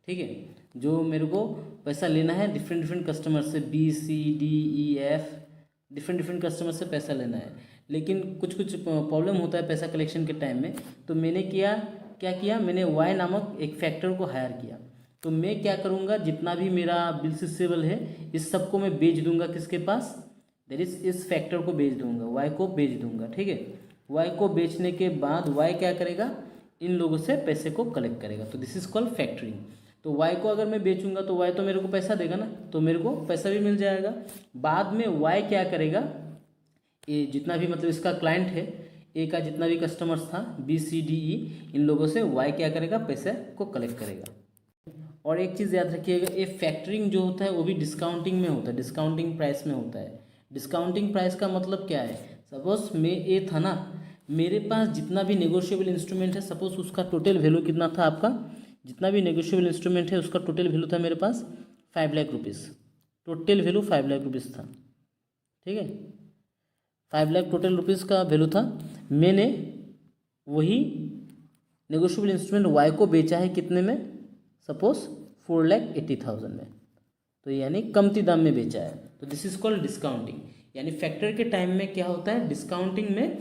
ठीक है, जो मेरे को पैसा लेना है डिफरेंट कस्टमर से, BCDEF डिफरेंट कस्टमर से पैसा लेना है, लेकिन कुछ प्रॉब्लम होता है पैसा कलेक्शन के टाइम में। तो मैंने क्या किया, मैंने वाई नामक एक फैक्टर को हायर किया। तो मैं क्या करूँगा, जितना भी मेरा बिल रिसीवेबल है इस सबको मैं बेच दूंगा किसके पास, दैट इज इस फैक्टर को बेच दूंगा, वाई को बेच दूंगा, ठीक है। वाई को बेचने के बाद वाई क्या करेगा, इन लोगों से पैसे को कलेक्ट करेगा। तो दिस इज कॉल्ड फैक्टरिंग। तो वाई को अगर मैं बेचूंगा तो वाई तो मेरे को पैसा देगा ना, तो मेरे को पैसा भी मिल जाएगा। बाद में वाई क्या करेगा, ये जितना भी मतलब इसका क्लाइंट है, ए का जितना भी कस्टमर्स था BCDE, इन लोगों से वाई क्या करेगा, पैसे को कलेक्ट करेगा। और एक चीज़ याद रखिएगा, ये फैक्टरिंग जो होता है वो भी डिस्काउंटिंग में होता है, डिस्काउंटिंग प्राइस में होता है। डिस्काउंटिंग प्राइस का मतलब क्या है, सपोज मैं ए था ना, मेरे पास जितना भी नेगोशिएबल इंस्ट्रूमेंट है, सपोज उसका टोटल वैल्यू कितना था, आपका जितना भी नेगोशिएबल इंस्ट्रूमेंट है उसका टोटल वैल्यू था मेरे पास 5 lakh rupees, total value 5 lakh rupees था, ठीक है, 5 लाख टोटल रुपीज़ का वैल्यू था। मैंने वही नेगोशिएबल इंस्ट्रूमेंट वाई को बेचा है कितने में, सपोज 4,80,000 में, तो यानी कमती दाम में बेचा है। तो दिस इज कॉल्ड डिस्काउंटिंग। यानी फैक्टर के टाइम में क्या होता है, डिस्काउंटिंग में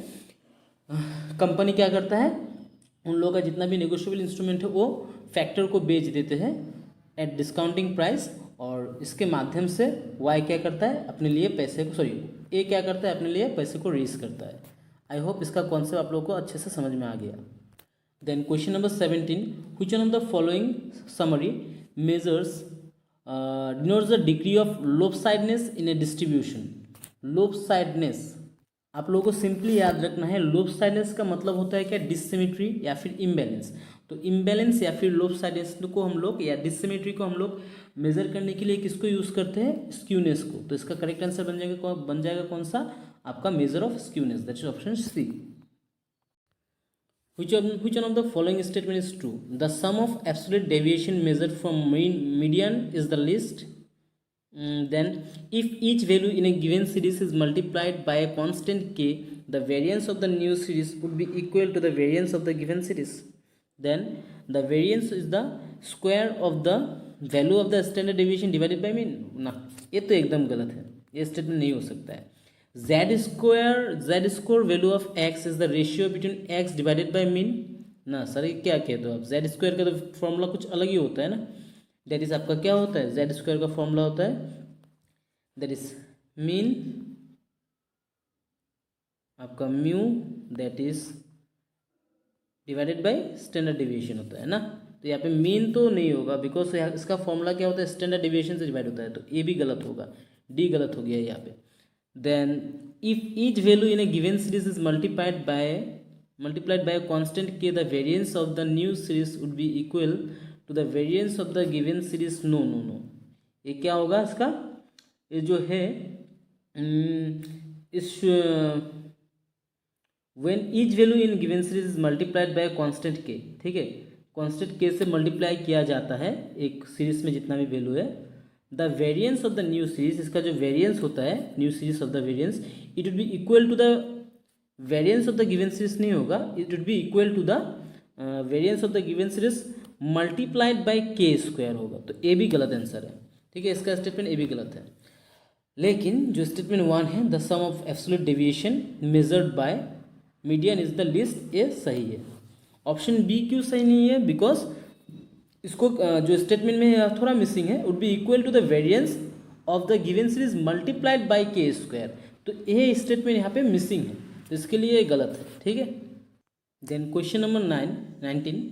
कंपनी क्या करता है, उन लोगों का जितना भी नेगोशिएबल इंस्ट्रूमेंट है वो फैक्टर को बेच देते हैं एट डिस्काउंटिंग प्राइस, और इसके माध्यम से वाई क्या करता है, अपने लिए पैसे को, ए क्या करता है, अपने लिए पैसे को रेज करता है। आई होप इसका कॉन्सेप्ट आप लोगों को अच्छे से समझ में आ गया। Then question number 17, which one of the following summary measures denotes the degree of lopsidedness in a distribution? Lopsidedness आप लोगों को सिंपली याद रखना है, lopsidedness का मतलब होता है क्या, डिससिमेट्री या फिर इम्बैलेंस। तो इम्बैलेंस या फिर lopsidedness को हम लोग, या डिससिमेट्री को हम लोग मेजर करने के लिए किसको यूज़ करते हैं, स्क्यूनेस को। तो इसका करेक्ट आंसर बन जाएगा कौन सा, आपका measure of skewness, that is option C. Which one of the following statement is true? The sum of absolute deviation measured from median is the least. Then, if each value in a given series is multiplied by a constant k, the variance of the new series would be equal to the variance of the given series. Then, the variance is the square of the value of the standard deviation divided by mean. ना, ये तो एकदम गलत है, ये statement नहीं हो सकता है। z square value of x is the ratio between x divided by mean ना। सर ये क्या कहते हो आप, z स्क्वायर का तो फॉर्मूला कुछ अलग ही होता है ना, दैट इज आपका क्या होता है, z स्क्वायर का फॉर्मूला होता है दैट इज मीन आपका mu, that is divided by standard deviation होता है ना। तो यहाँ पे मीन तो नहीं होगा, बिकॉज इसका फॉर्मूला क्या होता है, स्टैंडर्ड डिविएशन से डिवाइड होता है, तो ए भी गलत होगा, डी गलत हो गया यहाँ पे। Then if each value in a given series is multiplied by a constant k, the variance of the new series would be equal to the variance of the given series. No, ये क्या होगा इसका, ये जो है इस when each value in given series is multiplied by a constant k, ठीक है, कांस्टेंट k से मल्टीप्लाई किया जाता है एक सीरीज में जितना भी वैल्यू है, the variance of the new series, इसका जो वेरिएंस होता है new series of the variance, it would be equal to the variance of the given series नहीं होगा, it would be equal to the variance of the given series multiplied by K square होगा। तो ए भी गलत answer है, ठीक है, इसका स्टेटमेंट ए भी गलत है। लेकिन जो स्टेटमेंट 1 है, the sum of absolute deviation measured by median is the least, ये सही है। ऑप्शन बी क्यों सही नहीं है? बिकॉज इसको जो स्टेटमेंट में थोड़ा मिसिंग है, would be equal to the variance of the given series multiplied by K square, तो ये स्टेटमेंट यहाँ पे मिसिंग है, तो इसके लिए ये गलत है, ठीक है। Then question number 19,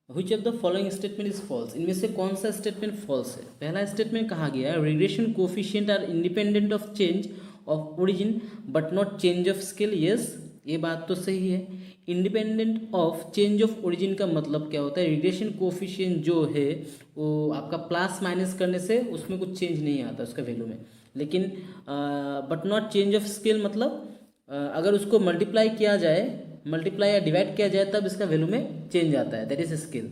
which of the following statement is false, इनमें से कौन सा स्टेटमेंट फॉल्स है? पहला स्टेटमेंट कहा गया है regression coefficient are independent of change of origin but not change of scale. Yes, ये बात तो सही है। Independent of change of origin का मतलब क्या होता है? रिग्रेशन कोफिशिएंट जो है वो आपका प्लस माइनस करने से उसमें कुछ चेंज नहीं आता उसका वैल्यू में, लेकिन but not change of scale मतलब अगर उसको मल्टीप्लाई किया जाए, मल्टीप्लाई या डिवाइड किया जाए तब इसका वैल्यू में चेंज आता है, दैट इज स्केल।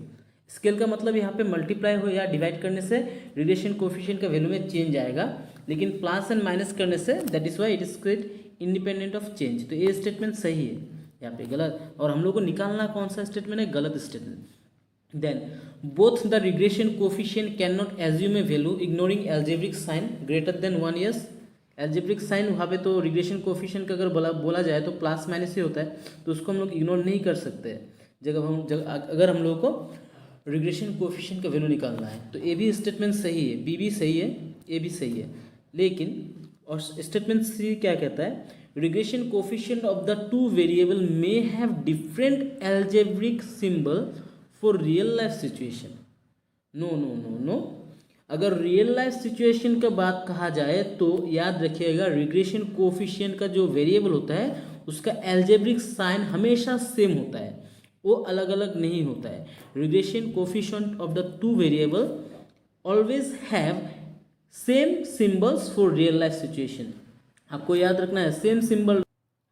स्केल का मतलब यहाँ पे मल्टीप्लाई हो या डिवाइड करने से रिग्रेशन कोफिशिएंट का वैल्यू में चेंज आएगा, लेकिन प्लस एंड माइनस करने say that is why it is create independent of change. तो ये स्टेटमेंट सही है, यहाँ पे गलत, और हम लोग को निकालना कौन सा स्टेटमेंट है? गलत statement. Then both the regression coefficient can not assume a value ignoring algebraic sign greater than 1 years. Algebraic sign वहाँ पे तो रिग्रेशन कोफिशिएंट का अगर बोला जाए तो प्लस माइनस ही होता है, तो उसको हम लोग इग्नोर नहीं कर सकते अगर हम लोग को रिग्रेशन कोफिशिएंट का वैल्यू निकालना है। तो ए भी स्टेटमेंट सही है, बी भी सही है, ए भी सही है। लेकिन और स्टेटमेंट सी क्या कहता है? Regression coefficient of the two variable may have different algebraic symbol for real life situation. No no no no, अगर रियल लाइफ सिचुएशन का बात कहा जाए तो याद रखिएगा रिग्रेशन कोफिशिएंट का जो वेरिएबल होता है उसका एल्जेब्रिक साइन हमेशा सेम होता है, वो अलग अलग नहीं होता है। Regression coefficient of the two variable always have same symbols for real life situation, आपको याद रखना है सेम सिंबल,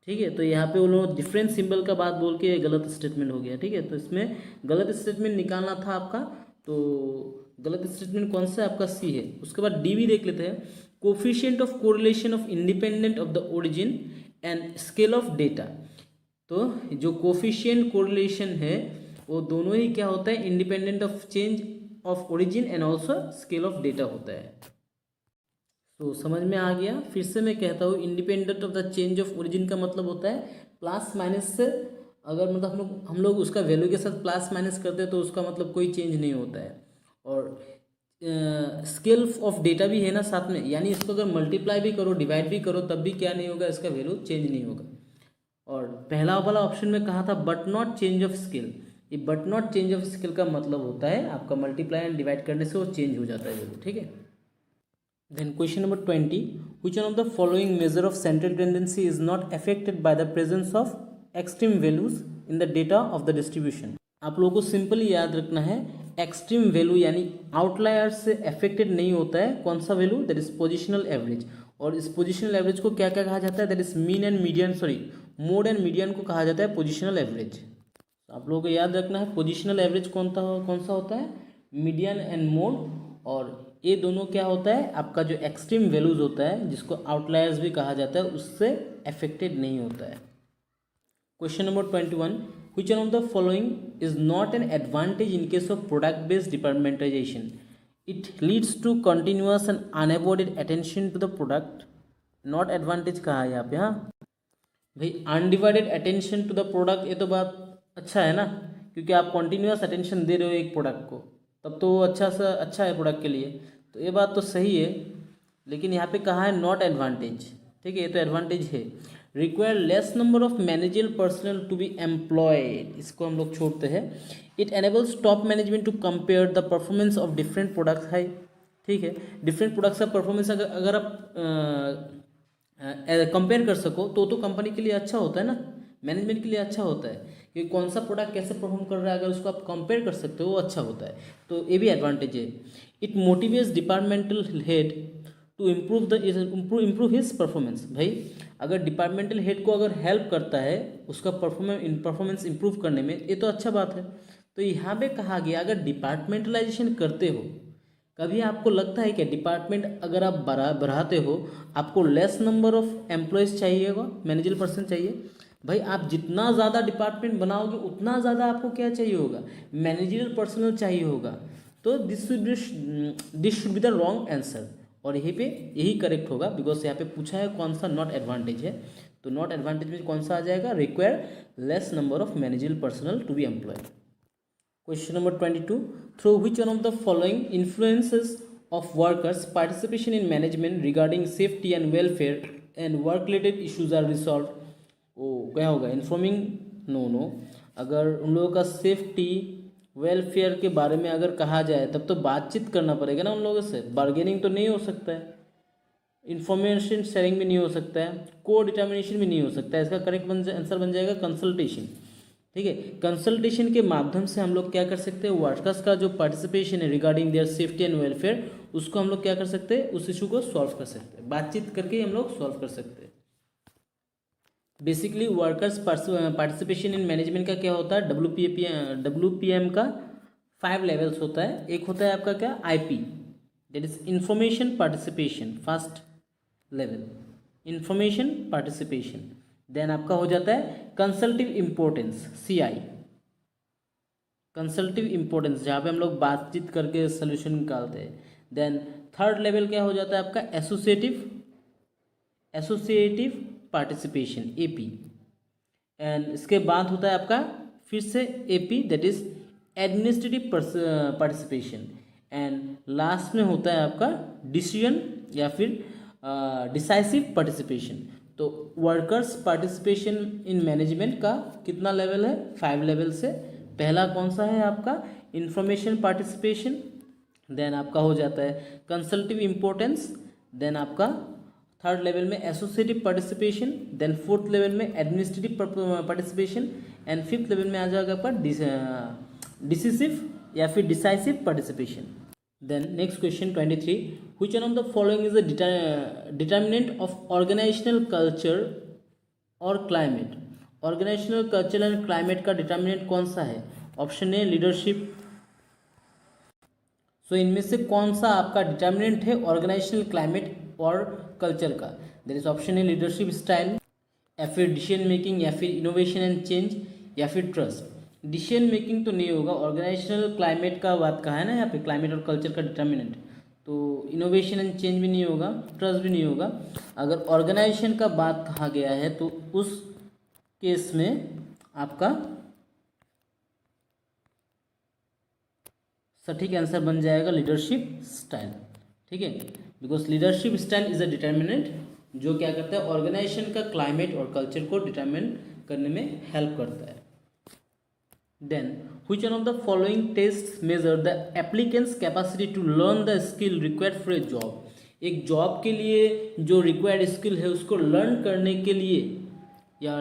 ठीक है। तो यहाँ पे वो लोग डिफरेंट सिंबल का बात बोल के गलत स्टेटमेंट हो गया, ठीक है। तो इसमें गलत स्टेटमेंट निकालना था आपका, तो गलत स्टेटमेंट कौन सा है आपका? सी है। उसके बाद डी भी देख लेते हैं, coefficient of correlation of independent of the origin and scale of data. तो जो कोफिशिएंट कोरिलेशन है वो दोनों ही क्या होता है? Independent of change of origin and also scale of data होता है। तो समझ में आ गया? फिर से मैं कहता हूँ, independent of the change of origin का मतलब होता है प्लस माइनस से अगर मतलब हम लोग उसका वैल्यू के साथ प्लस माइनस करते हैं तो उसका मतलब कोई चेंज नहीं होता है। और स्केल ऑफ डेटा भी है ना साथ में, यानी इसको अगर मल्टीप्लाई भी करो डिवाइड भी करो तब भी क्या नहीं होगा? इसका वैल्यू चेंज नहीं होगा। और पहला वाला ऑप्शन में कहा था but not change of scale, ये but not change of scale का मतलब होता है आपका मल्टीप्लाई एंड डिवाइड करने से वो चेंज हो जाता है वैल्यू, ठीक है। Then question number 20, which one of the following measure of central tendency is not affected by the presence of extreme values in the data of the distribution. आप लोगों को सिंपली याद रखना है, एक्सट्रीम वैल्यू यानी outlier से affected नहीं होता है कौन सा value? That is positional average. और इस पोजिशनल एवरेज को क्या क्या कहा जाता है? That is mean and median, sorry mode and median को कहा जाता है पोजिशनल एवरेज। आप लोगों को याद रखना है पोजिशनल एवरेज कौन सा होता है? Median and mode. और ये दोनों क्या होता है? आपका जो एक्सट्रीम वैल्यूज होता है जिसको आउटलायर्स भी कहा जाता है उससे अफेक्टेड नहीं होता है। Question number 21, which one of the following is not an advantage in case of product based departmentalization? It leads to continuous and unavoided attention to the product. Not advantage कहा है यहाँ पे, हाँ भाई, undivided attention to the product, ये तो बात अच्छा है ना, क्योंकि आप कंटिन्यूस अटेंशन दे रहे हो एक प्रोडक्ट को, तब तो अच्छा है प्रोडक्ट के लिए, तो ये बात तो सही है। लेकिन यहाँ पे कहा है नॉट एडवांटेज, ठीक है, ये तो एडवांटेज है। Require less number of managerial personal to be employed, इसको हम लोग छोड़ते हैं। It enables top management to compare the performance of different products है, ठीक है। डिफरेंट प्रोडक्ट्स का परफॉर्मेंस अगर आप कंपेयर कर सको तो कंपनी के लिए अच्छा होता है ना, मैनेजमेंट के लिए अच्छा होता है कि कौन सा प्रोडक्ट कैसे परफॉर्म कर रहा है, अगर उसको आप कंपेयर कर सकते हो वो अच्छा होता है, तो ये भी एडवांटेज है। It motivates departmental head to improve his performance. भाई अगर डिपार्टमेंटल हेड को अगर हेल्प करता है उसका परफॉर्मेंस इम्प्रूव करने में, ये तो अच्छा बात है। तो यहाँ पे कहा गया अगर डिपार्टमेंटलाइजेशन करते हो, कभी आपको लगता है कि डिपार्टमेंट अगर आप बढ़ाते हो आपको लेस नंबर ऑफ एम्प्लॉयज़ चाहिए होगा, मैनेजर पर्सन चाहिए। भाई आप जितना ज़्यादा डिपार्टमेंट बनाओगे उतना ज़्यादा आपको क्या चाहिए होगा, मैनेजरियल पर्सनल चाहिए होगा। तो this should be the wrong answer, और यहीं पे यही करेक्ट होगा, बिकॉज यहाँ पे पूछा है कौन सा नॉट एडवांटेज है। तो नॉट एडवांटेज में कौन सा आ जाएगा, require less number of managerial personal to be employed. Question number 22. Through which one of the following influences of workers' participation in management regarding safety and welfare and work-related issues are resolved? ओ क्या होगा, informing, no, अगर उन लोगों का safety welfare के बारे में अगर कहा जाए तब तो बातचीत करना पड़ेगा ना उन लोगों से, बार्गेनिंग तो नहीं हो सकता है, इन्फॉर्मेशन शेयरिंग भी नहीं हो सकता है, को डिटर्मिनेशन भी नहीं हो सकता है। इसका करेक्ट आंसर बन जाएगा कंसल्टेशन। ठीक है, कंसल्टेशन के माध्यम से हम लोग क्या कर सकते हैं, वर्कर्स का जो पार्टिसिपेशन है regarding their safety and welfare, उसको हम लोग क्या कर सकते हैं, उस इशू को सॉल्व कर सकते हैं, बातचीत करके हम लोग सॉल्व कर सकते हैं। Basically workers participation in management का क्या होता है, WPM का 5 लेवल्स होता है। एक होता है आपका क्या, IP, that is information participation, first level information participation. Then आपका हो जाता है consultative importance, CI, consultative importance, जहाँ पे हम लोग बातचीत करके सोल्यूशन निकालते हैं। देन थर्ड लेवल क्या हो जाता है आपका, एसोसिएटिव पार्टिसिपेशन, AP। एंड इसके बाद होता है आपका फिर से AP, that is administrative participation. And last में होता है आपका डिसीजन या फिर डिसाइसिव पार्टिसिपेशन। तो वर्कर्स पार्टिसिपेशन इन मैनेजमेंट का कितना लेवल है, 5 लेवल से। पहला कौन सा है आपका, इंफॉर्मेशन पार्टिसिपेशन, देन आपका हो जाता है कंसल्टिव इम्पोर्टेंस, देन आपका थर्ड लेवल में associative participation, then fourth level में administrative participation, and fifth level में आ जाएगा आपका डिसिसिव या फिर decisive participation. Then next question 23. Which one of the following is a determinant of organizational culture or climate? Organizational culture and climate का determinant कौन सा है? Option A leadership. सो इनमें से कौन सा आपका डिटर्मिनेंट है ऑर्गेनाइजेशनल क्लाइमेट और कल्चर का? There is option A leadership style, या फिर डिसीजन मेकिंग, या फिर इनोवेशन एंड चेंज, या फिर ट्रस्ट। डिसीजन मेकिंग तो नहीं होगा, ऑर्गेनाइजेशनल क्लाइमेट का बात कहा है ना यहाँ पे, क्लाइमेट और कल्चर का डिटर्मिनेंट। तो इनोवेशन एंड चेंज भी नहीं होगा, ट्रस्ट भी नहीं होगा। अगर ऑर्गेनाइजेशन का बात कहा गया है तो उस केस में आपका सटीक आंसर बन जाएगा लीडरशिप स्टाइल। ठीक है, because leadership style is a determinant जो क्या करता है, ऑर्गेनाइजेशन का क्लाइमेट और कल्चर को डिटर्मिन करने में हेल्प करता है। Then, which one of the following tests measure the applicant's capacity to learn the skill required for a job? एक जॉब के लिए जो रिक्वायर्ड स्किल है उसको लर्न करने के लिए, या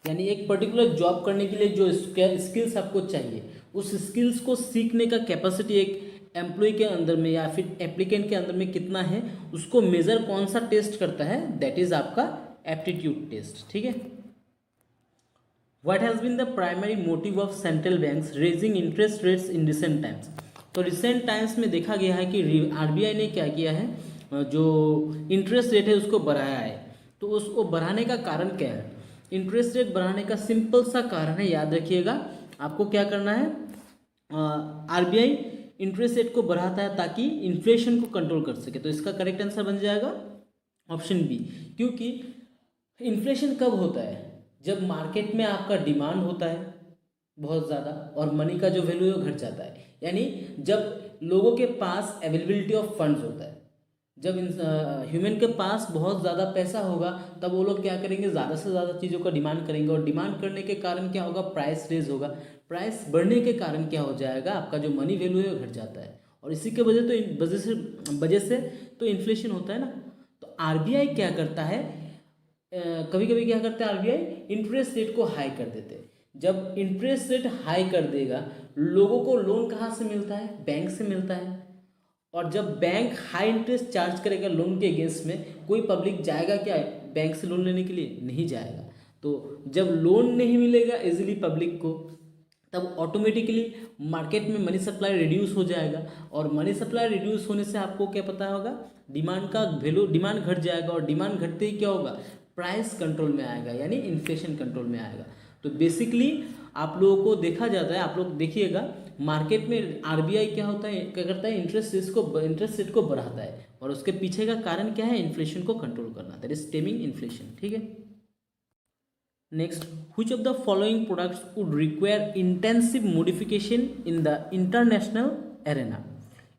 यानी एक पर्टिकुलर जॉब करने के लिए जो स्किल्स आपको चाहिए, उस स्किल्स को सीखने का कैपेसिटी एक एम्प्लॉय के अंदर में या फिर एप्लीकेंट के अंदर में कितना है, उसको मेजर कौन सा टेस्ट करता है, दैट इज आपका एप्टीट्यूड टेस्ट। ठीक है, What has been the primary motive of central banks raising interest rates in recent times? तो रिसेंट टाइम्स में देखा गया है कि RBI ने क्या किया है, जो इंटरेस्ट रेट है उसको बढ़ाया है। तो उसको बढ़ाने का कारण क्या है, इंटरेस्ट रेट बढ़ाने का सिंपल सा कारण है, याद रखिएगा। आपको क्या करना है, RBI इंटरेस्ट रेट को बढ़ाता है ताकि इन्फ्लेशन को कंट्रोल कर सके। तो इसका करेक्ट आंसर बन जाएगा ऑप्शन बी, क्योंकि इन्फ्लेशन कब होता है, जब मार्केट में आपका डिमांड होता है बहुत ज़्यादा और मनी का जो वैल्यू है वो घट जाता है, यानी जब लोगों के पास अवेलेबिलिटी ऑफ फंड्स होता है, जब ह्यूमन के पास बहुत ज़्यादा पैसा होगा तब वो लोग क्या करेंगे, ज़्यादा से ज़्यादा चीज़ों का डिमांड करेंगे, और डिमांड करने के कारण क्या होगा, प्राइस रेज होगा। प्राइस बढ़ने के कारण क्या हो जाएगा, आपका जो मनी वैल्यू है वो घट जाता है, और इसी के वजह से तो इन्फ्लेशन होता है ना। तो RBI क्या करता है, कभी कभी क्या करते हैं RBI, इंटरेस्ट रेट को हाई कर देते हैं। जब इंटरेस्ट रेट हाई कर देगा, लोगों को लोन कहाँ से मिलता है, बैंक से मिलता है, और जब बैंक हाई इंटरेस्ट चार्ज करेगा लोन के अगेंस्ट में, कोई पब्लिक जाएगा क्या बैंक से लोन लेने के लिए, नहीं जाएगा। तो जब लोन नहीं मिलेगा इजीली पब्लिक को, तब ऑटोमेटिकली मार्केट में मनी सप्लाई रिड्यूस हो जाएगा, और मनी सप्लाई रिड्यूस होने से आपको क्या पता होगा, डिमांड का वैल्यू, डिमांड घट जाएगा, और डिमांड घटते ही क्या होगा, प्राइस कंट्रोल में आएगा, यानी इन्फ्लेशन कंट्रोल में आएगा। तो बेसिकली आप लोगों को देखा जाता है, आप लोग देखिएगा मार्केट में आरबीआई क्या होता है, क्या करता है, इंटरेस्ट रेट को बढ़ाता है, और उसके पीछे का कारण क्या है, इन्फ्लेशन को कंट्रोल करना, दैट इज टेमिंग इन्फ्लेशन। ठीक है, next, which of the following products would require intensive modification in the international arena.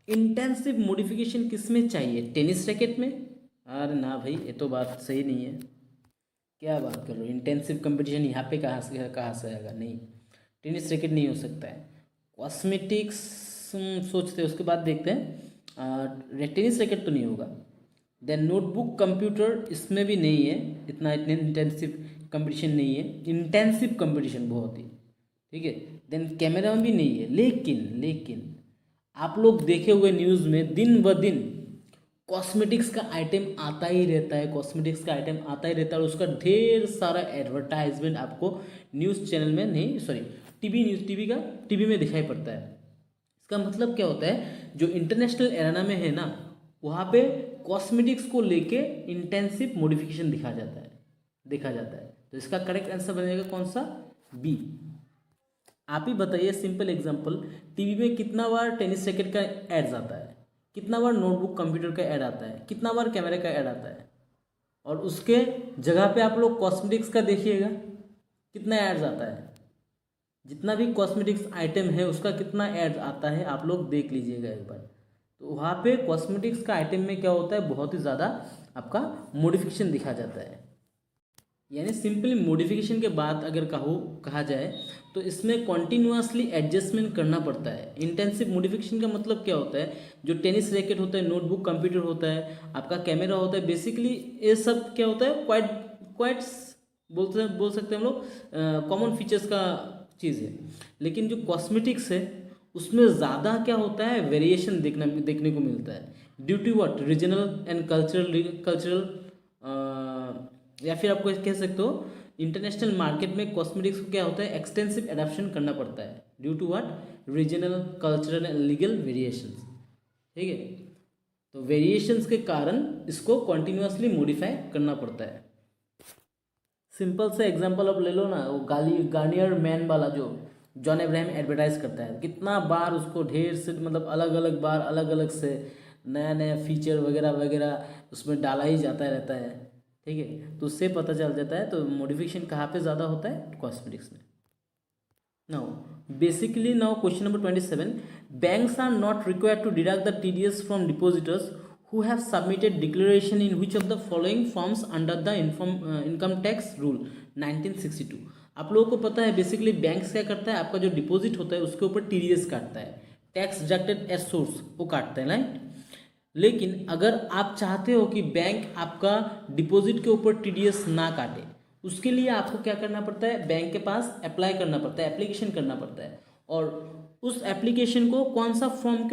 Intensive modification किस में चाहिए, टेनिस रैकेट में? अरे ना भाई, ये तो बात सही नहीं है, क्या बात कर रहे हो, इंटेंसिव कंपटीशन यहाँ पे कहाँ से आएगा, नहीं, टेनिस रैकेट नहीं हो सकता है। कॉस्मेटिक्स सोचते हैं, उसके बाद देखते हैं, टेनिस रैकेट तो नहीं होगा। देन नोटबुक कंप्यूटर, इसमें भी नहीं है, इतना इंटेंसिव कंपटीशन नहीं है, इंटेंसिव कंपटीशन बहुत ही, ठीक है। देन कैमरा में भी नहीं है, लेकिन आप लोग देखे हुए न्यूज़ में दिन ब दिन कॉस्मेटिक्स का आइटम आता ही रहता है, कॉस्मेटिक्स का आइटम आता ही रहता है, और उसका ढेर सारा एडवर्टाइजमेंट आपको न्यूज़ चैनल में नहीं, सॉरी टीवी में दिखाई पड़ता है। इसका मतलब क्या होता है, जो इंटरनेशनल एरेना में है ना, वहाँ पे कॉस्मेटिक्स को लेके इंटेंसिव मॉडिफिकेशन देखा जाता है। तो इसका करेक्ट आंसर बनेगा कौन सा, बी। आप ही बताइए, सिंपल एग्जांपल, टीवी में कितना बार टेनिस रैकेट का एड्स आता है, कितना बार नोटबुक कंप्यूटर का ऐड आता है, कितना बार कैमरे का ऐड आता है, और उसके जगह पे आप लोग कॉस्मेटिक्स का देखिएगा कितना एड्स आता है, जितना भी कॉस्मेटिक्स आइटम है उसका कितना एड्स आता है, आप लोग देख लीजिएगा एक बार। तो वहाँ पे कॉस्मेटिक्स का आइटम में क्या होता है, बहुत ही ज़्यादा आपका मॉडिफिकेशन दिखा जाता है। यानी सिंपली मॉडिफिकेशन के बाद अगर कहा जाए तो इसमें कॉन्टिन्यूसली एडजस्टमेंट करना पड़ता है। इंटेंसिव मॉडिफिकेशन का मतलब क्या होता है, जो टेनिस रैकेट होता है, नोटबुक कंप्यूटर होता है, आपका कैमरा होता है, बेसिकली ये सब क्या होता है, क्वाइट बोल सकते हैं हम लोग, कॉमन फीचर्स का चीज़ है। लेकिन जो कॉस्मेटिक्स है उसमें ज़्यादा क्या होता है, वेरिएशन देखने को मिलता है, due to what, regional and cultural, या फिर आपको कह सकते हो इंटरनेशनल मार्केट में कॉस्मेटिक्स को क्या होता है, एक्सटेंसिव एडाप्शन करना पड़ता है, due to what, regional, cultural and legal variations. ठीक है, तो वेरिएशंस के कारण इसको कॉन्टिन्यूसली मॉडिफाई करना पड़ता है। सिंपल से एग्जांपल आप ले लो ना, वो गार्नियर मैन वाला जो जॉन अब्राहम एडवर्टाइज करता है, कितना बार उसको ढेर से, मतलब अलग अलग बार अलग अलग से नया फीचर वगैरह वगैरह उसमें डाला ही जाता रहता है। ठीक है, तो उससे पता चल जाता है। तो मॉडिफिकेशन कहाँ पे ज़्यादा होता है, कॉस्मेटिक्स में। Now question number 27, banks are not required to deduct the TDS from depositors who have submitted declaration in which of the following forms under the income tax rule 1962। आप लोगों को पता है बेसिकली बैंक्स क्या करता है, आपका जो डिपॉजिट होता है उसके ऊपर टीडीएस काटता है, टैक्स डिडक्टेड एज सोर्स वो काटता है, राइट। लेकिन अगर आप चाहते हो कि बैंक आपका डिपॉजिट के ऊपर टीडीएस ना काटे, उसके लिए आपको क्या करना पड़ता है, बैंक के पास अप्लाई करना पड़ता है, एप्लीकेशन करना पड़ता है। और उस एप्लीकेशन को कौन सा फॉर्म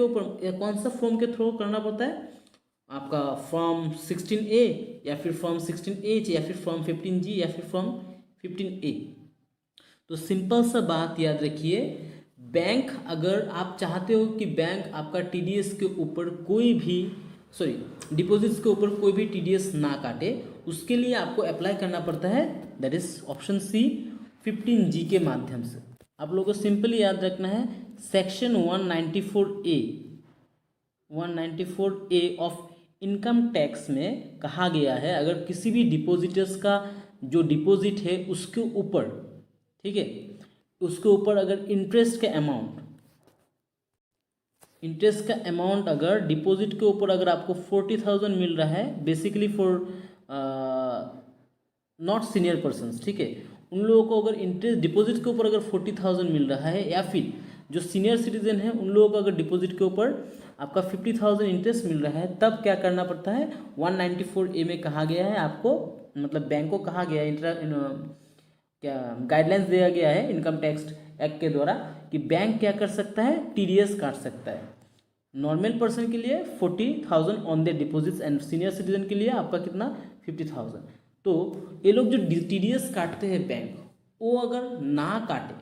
के थ्रू करना पड़ता है, आपका फॉर्म 16A या फिर फॉर्म 16H या फिर फॉर्म 15G या फिर फॉर्म 15A। तो सिंपल सा बात याद रखिए, बैंक, अगर आप चाहते हो कि बैंक आपका टीडीएस के ऊपर कोई भी, डिपॉजिट्स के ऊपर कोई भी टीडीएस ना काटे, उसके लिए आपको अप्लाई करना पड़ता है, that is option C 15G के माध्यम से। आप लोगों को सिंपली याद रखना है, section 194A of income tax में कहा गया है, अगर किसी भी डिपॉजिटर्स का जो डिपॉजिट है उसके ऊपर, ठीक है, उसके ऊपर अगर इंटरेस्ट का अमाउंट अगर डिपॉजिट के ऊपर अगर आपको 40,000 मिल रहा है, basically for not senior persons, ठीक है, उन लोगों को अगर इंटरेस्ट डिपॉजिट के ऊपर अगर 40,000 मिल रहा है, या फिर जो सीनियर सिटीजन है उन लोगों को अगर डिपॉजिट के ऊपर आपका 50,000 इंटरेस्ट मिल रहा है, तब क्या करना पड़ता है, 194A में कहा गया है आपको, मतलब बैंक को कहा गया है, क्या गाइडलाइंस दिया गया है इनकम टैक्स एक्ट के द्वारा, कि बैंक क्या कर सकता है, टीडीएस काट सकता है। नॉर्मल पर्सन के लिए 40,000 on the deposits and senior citizen के लिए आपका कितना, 50,000। तो ये लोग जो टीडीएस काटते हैं बैंक, वो अगर ना काटे,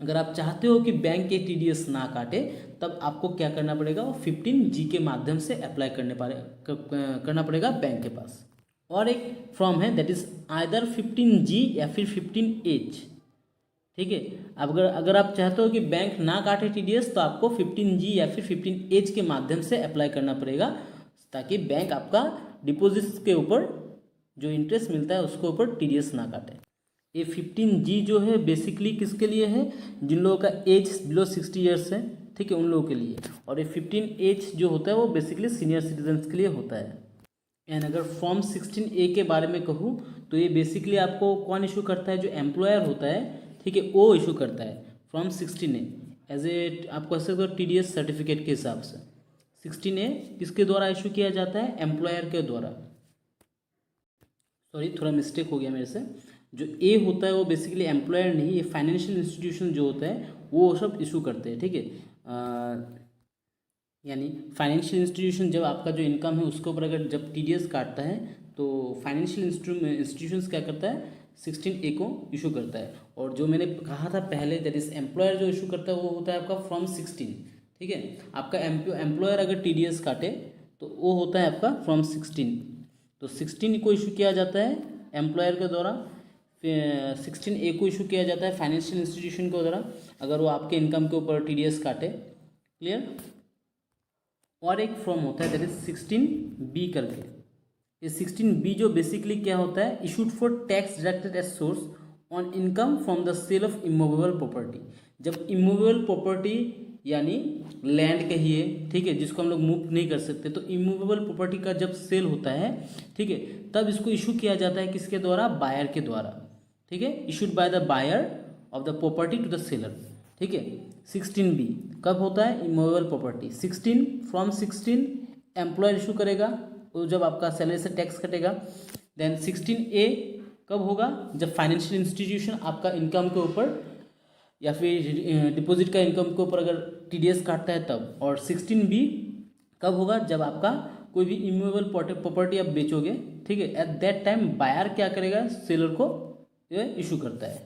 अगर आप चाहते हो कि बैंक के टीडीएस ना काटे, तब आपको क्या करना पड़ेगा, वो 15G के माध्यम से अप्लाई करना पड़ेगा बैंक के पास। और एक फॉर्म है दैट इज आइदर 15G या फिर 15H। ठीक है, अगर आप चाहते हो कि बैंक ना काटे टीडीएस, तो आपको 15G या फिर 15H के माध्यम से अप्लाई करना पड़ेगा, ताकि बैंक आपका डिपॉजिट्स के ऊपर जो इंटरेस्ट मिलता है उसके ऊपर टीडीएस ना काटे। ये 15G जो है बेसिकली किसके लिए है, जिन लोगों का एज बिलो 60 ईयर्स है, ठीक है, उन लोगों के लिए। और ये 15H जो होता है वो बेसिकली सीनियर सिटीजन्स के लिए होता है। एंड अगर फॉर्म 16A के बारे में कहूँ तो ये बेसिकली आपको कौन इशू करता है, जो एम्प्लॉयर होता है, ठीक है, वो इशू करता है फॉर्म 16A एज ए, आप कह सकते हो TDS सर्टिफिकेट के हिसाब से। 16A किसके द्वारा इशू किया जाता है, एम्प्लॉयर के द्वारा। सॉरी, थोड़ा मिस्टेक हो गया मेरे से। जो ए होता है वो बेसिकली एम्प्लॉयर नहीं, ये फाइनेंशियल इंस्टीट्यूशन जो होता है वो सब इशू करते हैं, ठीक है। यानी फाइनेंशियल इंस्टीट्यूशन जब आपका जो इनकम है उसके ऊपर अगर जब टीडीएस काटता है, तो फाइनेंशियल इंस्टीट्यूशंस क्या करता है, 16A को इशू करता है। और जो मैंने कहा था पहले, दैट इज एम्प्लॉयर जो इशू करता है वो होता है आपका फ्रॉम 16, ठीक है। आपका एम्प्लॉयर अगर टीडीएस काटे तो वो होता है आपका फ्रॉम 16, तो 16 को इशू किया जाता है एम्प्लॉयर के द्वारा, फिर 16A को इशू किया जाता है फाइनेंशियल इंस्टीट्यूशन के द्वारा, अगर वो आपके इनकम के ऊपर टीडीएस काटे। क्लियर। और एक फॉर्म होता है दैट इज 16B करके। ये 16B जो बेसिकली क्या होता है, issued for tax deducted at source on income from the sale of immovable property. जब इमूवेबल प्रॉपर्टी यानी लैंड कहिए, ठीक है, जिसको हम लोग मूव नहीं कर सकते, तो इमूवेबल प्रॉपर्टी का जब सेल होता है, ठीक है, तब इसको इशू किया जाता है किसके द्वारा, बायर के द्वारा, ठीक है, issued by the buyer of the property to the seller, ठीक है। 16B कब होता है, immovable property. 16 from 16 employer issue करेगा, वो जब आपका सैलरी से टैक्स कटेगा। देन 16A कब होगा, जब फाइनेंशियल इंस्टीट्यूशन आपका इनकम के ऊपर या फिर डिपॉजिट का इनकम के ऊपर अगर टीडीएस काटता है तब। और 16B कब होगा, जब आपका कोई भी इमूवेबल प्रॉपर्टी आप बेचोगे, ठीक है, एट दैट टाइम बायर क्या करेगा, सेलर को इशू करता है।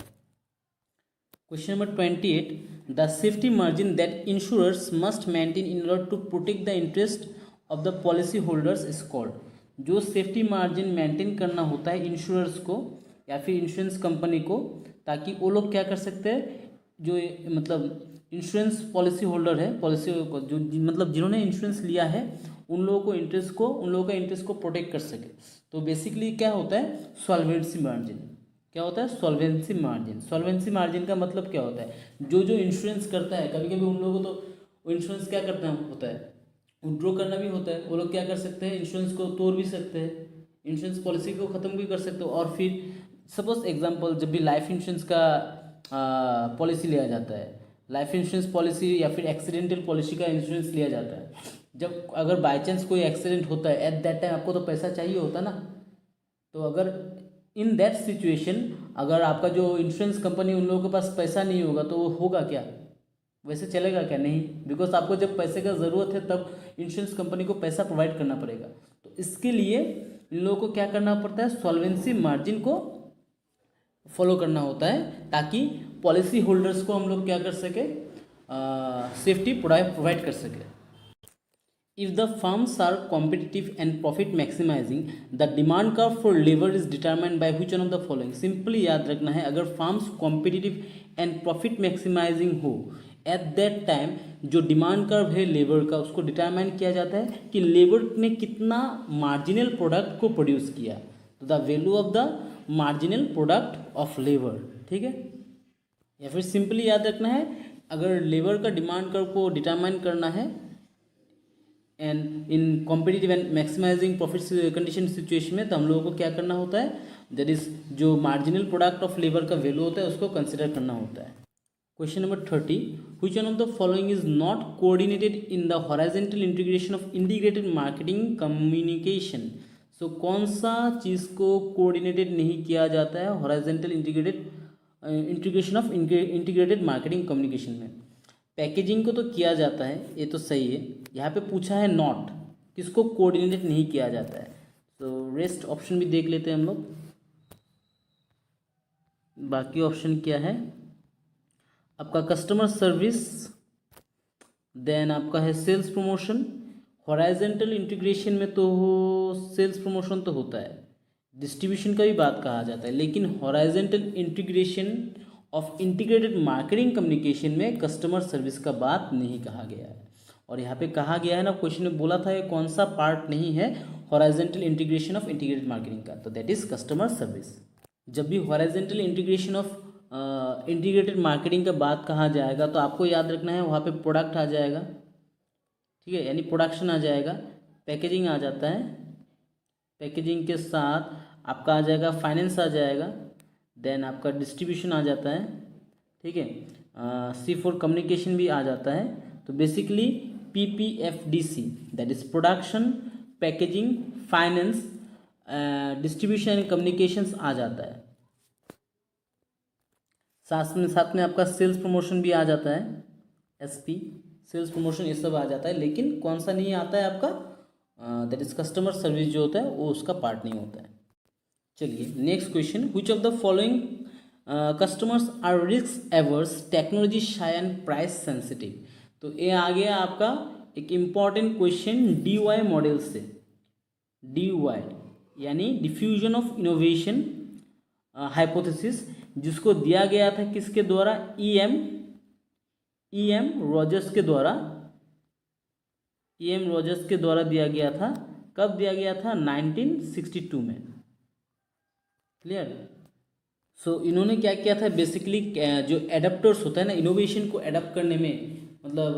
Question number 28, the safety margin that insurers must maintain in order to protect the interest of the policy holders is called. जो सेफ्टी मार्जिन मेंटेन करना होता है इंश्योरर्स को या फिर इंश्योरेंस कंपनी को, ताकि वो लोग क्या कर सकते हैं, जो मतलब इंश्योरेंस पॉलिसी होल्डर है, पॉलिसी को जो मतलब जिन्होंने इंश्योरेंस लिया है, उन लोगों का इंटरेस्ट को प्रोटेक्ट कर सके। तो बेसिकली क्या होता है, सॉल्वेंसी मार्जिन। क्या होता है, सॉल्वेंसी मार्जिन। सॉल्वेंसी मार्जिन का मतलब क्या होता है, जो इंश्योरेंस करता है, कभी कभी उन लोगों को तो इंश्योरेंस क्या करता है होता है, विड्रॉ करना भी होता है। वो लोग क्या कर सकते हैं, इंश्योरेंस को तोड़ भी सकते हैं, इंश्योरेंस पॉलिसी को ख़त्म भी कर सकते हो। और फिर सपोज एग्जांपल, जब भी लाइफ इंश्योरेंस का पॉलिसी लिया जाता है, लाइफ इंश्योरेंस पॉलिसी या फिर एक्सीडेंटल पॉलिसी का इंश्योरेंस लिया जाता है, जब अगर बाई चांस कोई एक्सीडेंट होता है, एट दैट टाइम आपको तो पैसा चाहिए होता ना। तो अगर इन दैट सिचुएशन अगर आपका जो इंश्योरेंस कंपनी उन लोगों के पास पैसा नहीं होगा, तो वो होगा क्या, वैसे चलेगा क्या, नहीं। बिकॉज आपको जब पैसे का ज़रूरत है तब इंश्योरेंस कंपनी को पैसा प्रोवाइड करना पड़ेगा। तो इसके लिए इन लोगों को क्या करना पड़ता है, सॉल्वेंसी मार्जिन को फॉलो करना होता है, ताकि पॉलिसी होल्डर्स को हम लोग क्या कर सके, सेफ्टी प्रोवाइड कर सके। If the firms are competitive and profit maximizing, the demand curve for labor is determined by which one of the following? Simply याद रखना है, अगर firms competitive and profit maximizing हो, एट दैट टाइम जो demand curve है labour का, उसको determine किया जाता है कि लेबर ने कितना मार्जिनल प्रोडक्ट को प्रोड्यूस किया, तो the value of the marginal product of labour, ठीक है। या फिर सिंपली याद रखना है, अगर लेबर का डिमांड कर्व को डिटरमाइन करना है and in competitive and maximising profit condition situation में, तो हम लोगों को क्या करना होता है, दैट इज जो मार्जिनल प्रोडक्ट ऑफ लेबर का वैल्यू होता है उसको कंसिडर करना होता है। Question number 30, which one of the following is not coordinated in the horizontal integration of integrated marketing communication. So कौन सा चीज़ को कोऑर्डिनेटेड नहीं किया जाता है horizontal integration of integrated marketing communication में। पैकेजिंग को तो किया जाता है, ये तो सही है। यहाँ पे पूछा है नॉट, किसको कोऑर्डिनेट नहीं किया जाता है। तो रेस्ट ऑप्शन भी देख लेते हैं हम लोग। बाकी ऑप्शन क्या है, आपका कस्टमर सर्विस, देन आपका है सेल्स प्रमोशन। हॉराइजेंटल इंटीग्रेशन में तो सेल्स प्रमोशन तो होता है, डिस्ट्रीब्यूशन का भी बात कहा जाता है, लेकिन horizontal integration of integrated marketing communication में कस्टमर सर्विस का बात नहीं कहा गया है। और यहाँ पे कहा गया है ना, क्वेश्चन में बोला था ये कौन सा पार्ट नहीं है horizontal integration of integrated marketing का, तो दैट इज कस्टमर सर्विस। जब भी horizontal integration of integrated marketing का बात कहा जाएगा तो आपको याद रखना है वहाँ पे प्रोडक्ट आ जाएगा, ठीक है, यानी प्रोडक्शन आ जाएगा, पैकेजिंग आ जाता है, पैकेजिंग के साथ आपका आ जाएगा फाइनेंस आ जाएगा, देन आपका डिस्ट्रीब्यूशन आ जाता है, ठीक है, सी फॉर कम्युनिकेशन भी आ जाता है। तो basically PPFDC that is production, packaging, finance, distribution and communications आ जाता है। साथ में आपका सेल्स प्रमोशन भी आ जाता है, SP सेल्स प्रमोशन ये सब आ जाता है, लेकिन कौन सा नहीं आता है आपका, दैट इज कस्टमर सर्विस जो होता है वो उसका पार्ट नहीं होता है। चलिए next question, which of the following customers are risk averse, technology shy and price sensitive. तो ये आ गया आपका एक इम्पॉर्टेंट क्वेश्चन DY मॉडल से। DY यानी डिफ्यूजन ऑफ इनोवेशन हाइपोथेसिस, जिसको दिया गया था किसके द्वारा, EM रॉजर्स के द्वारा, EM रॉजर्स के द्वारा दिया गया था। कब दिया गया था, 1962 में। क्लियर। सो इन्होंने क्या किया था, बेसिकली जो एडाप्टर्स होता है ना, इनोवेशन को एडाप्ट करने में, मतलब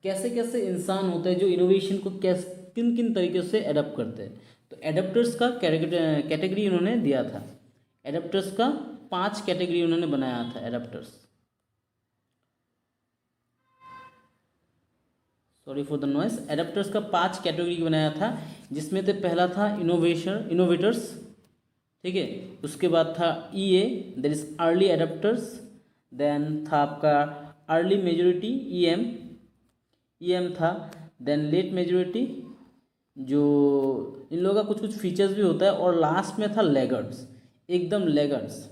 कैसे कैसे इंसान होते हैं जो इनोवेशन को किन किन तरीके से एडाप्ट करते हैं, तो एडाप्टर्स का कैटेगरी उन्होंने दिया था। एडाप्टर्स का 5 कैटेगरी उन्होंने बनाया था। Adapters, sorry for the noise, adapters का 5 कैटेगरी बनाया था, जिसमें तो पहला था इनोवेटर्स, ठीक है, उसके बाद था EA that is early adopters, then था आपका अर्ली मेजोरिटी EM था, देन लेट मेजोरिटी, जो इन लोगों का कुछ कुछ फीचर्स भी होता है, और लास्ट में था लेगर्ड्स, एकदम लेगर्ड्स।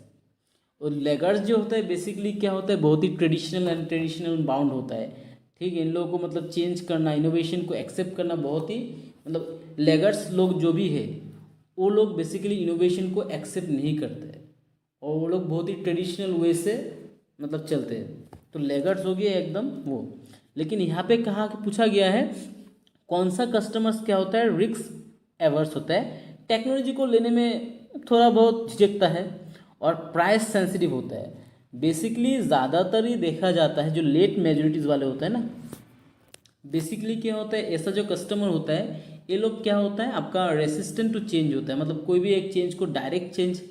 और लेगर्ड्स जो होता है बेसिकली क्या होता है, बहुत ही ट्रेडिशनल बाउंड होता है, ठीक है, इन लोगों को मतलब चेंज करना, इनोवेशन को एक्सेप्ट करना बहुत ही, मतलब लेगर्ड्स लोग जो भी है वो लोग बेसिकली इनोवेशन को एक्सेप्ट नहीं करते, और वो लोग बहुत ही ट्रेडिशनल वे से मतलब चलते हैं, तो लेगर्ड्स हो गया एकदम वो। लेकिन यहाँ पे कहा कि पूछा गया है कौन सा कस्टमर्स क्या होता है, रिस्क एवर्स होता है, टेक्नोलॉजी को लेने में थोड़ा बहुत झिझकता है, और प्राइस सेंसिटिव होता है। बेसिकली ज़्यादातर ही देखा जाता है जो लेट मेजोरिटीज़ वाले होते हैं ना, बेसिकली क्या होता है, ऐसा जो कस्टमर होता है ये लोग क्या होता है आपका रेसिस्टेंट टू चेंज होता है, मतलब कोई भी एक चेंज को डायरेक्ट चेंज,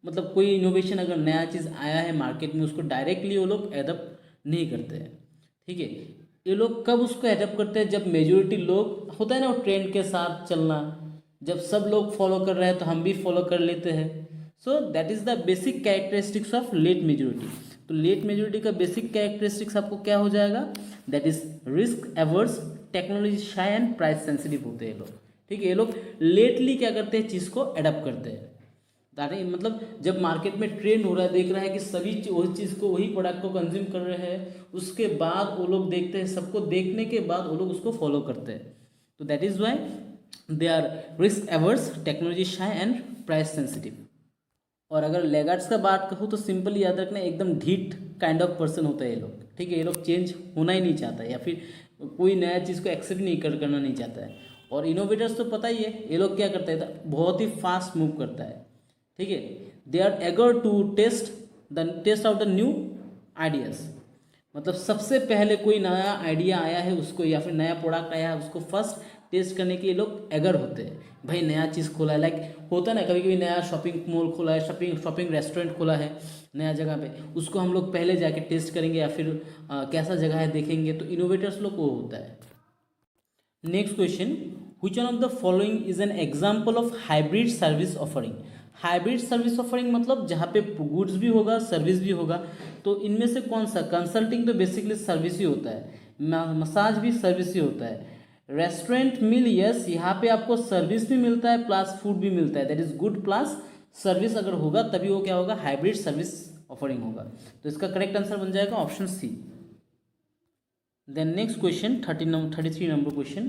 मतलब कोई इनोवेशन अगर नया चीज़ आया है मार्केट में उसको डायरेक्टली वो लोग एडप्ट नहीं करते हैं, ठीक है। ये लोग कब उसको एडप्ट करते हैं, जब मेजोरिटी लोग होता है ना वो ट्रेंड के साथ चलना, जब सब लोग फॉलो कर रहे हैं तो हम भी फॉलो कर लेते हैं। So that is the basic characteristics of late majority. तो लेट मेजोरिटी का बेसिक कैरेक्टरिस्टिक्स आपको क्या हो जाएगा, that is risk averse, technology shy and price sensitive होते हैं ये लोग, ठीक है। ये लोग लेटली क्या करते हैं, चीज़ को एडप्ट करते हैं, मतलब जब मार्केट में ट्रेंड हो रहा है, देख रहा है कि सभी वही चीज़ को, वही प्रोडक्ट को कंज्यूम कर रहे हैं, उसके बाद वो लोग देखते हैं, सबको देखने के बाद वो लोग उसको फॉलो करते हैं। तो that is why they are risk averse, technology shy and price sensitive. और अगर लेगार्ड्स का बात कहूँ तो सिंपली याद रखना, एकदम ढीठ काइंड ऑफ पर्सन होता है ये लोग, ठीक है। ये लोग चेंज होना ही नहीं चाहता है, या फिर कोई नया चीज़ को एक्सेप्ट नहीं करना नहीं चाहता है। और इनोवेटर्स तो पता ही है, ये लोग क्या करते हैं, बहुत ही फास्ट मूव करता है, ठीक है। They are eager to test out the new ideas, मतलब सबसे पहले कोई नया आइडिया आया है उसको, या फिर नया प्रोडक्ट आया है उसको फर्स्ट टेस्ट करने के ये लोग एगर होते हैं। भाई नया चीज़ खोला है, लाइक होता है ना, कभी कभी नया शॉपिंग मॉल खोला है, शॉपिंग रेस्टोरेंट खोला है नया जगह पे, उसको हम लोग पहले जाके टेस्ट करेंगे, या फिर कैसा जगह है देखेंगे, तो इनोवेटर्स लोग को होता है। Next question, which one of the following is an example of hybrid service offering. Hybrid service offering मतलब जहाँ पे गुड्स भी होगा सर्विस भी होगा, तो इनमें से कौन सा, कंसल्टिंग तो बेसिकली सर्विस ही होता है, मसाज भी सर्विस ही होता है, रेस्टोरेंट मील, यस यहाँ पे आपको सर्विस भी मिलता है प्लस फूड भी मिलता है, that is good plus service अगर होगा तभी वो क्या होगा, हाइब्रिड सर्विस ऑफरिंग होगा। तो इसका करेक्ट आंसर बन जाएगा option C. Then next question 33 number question.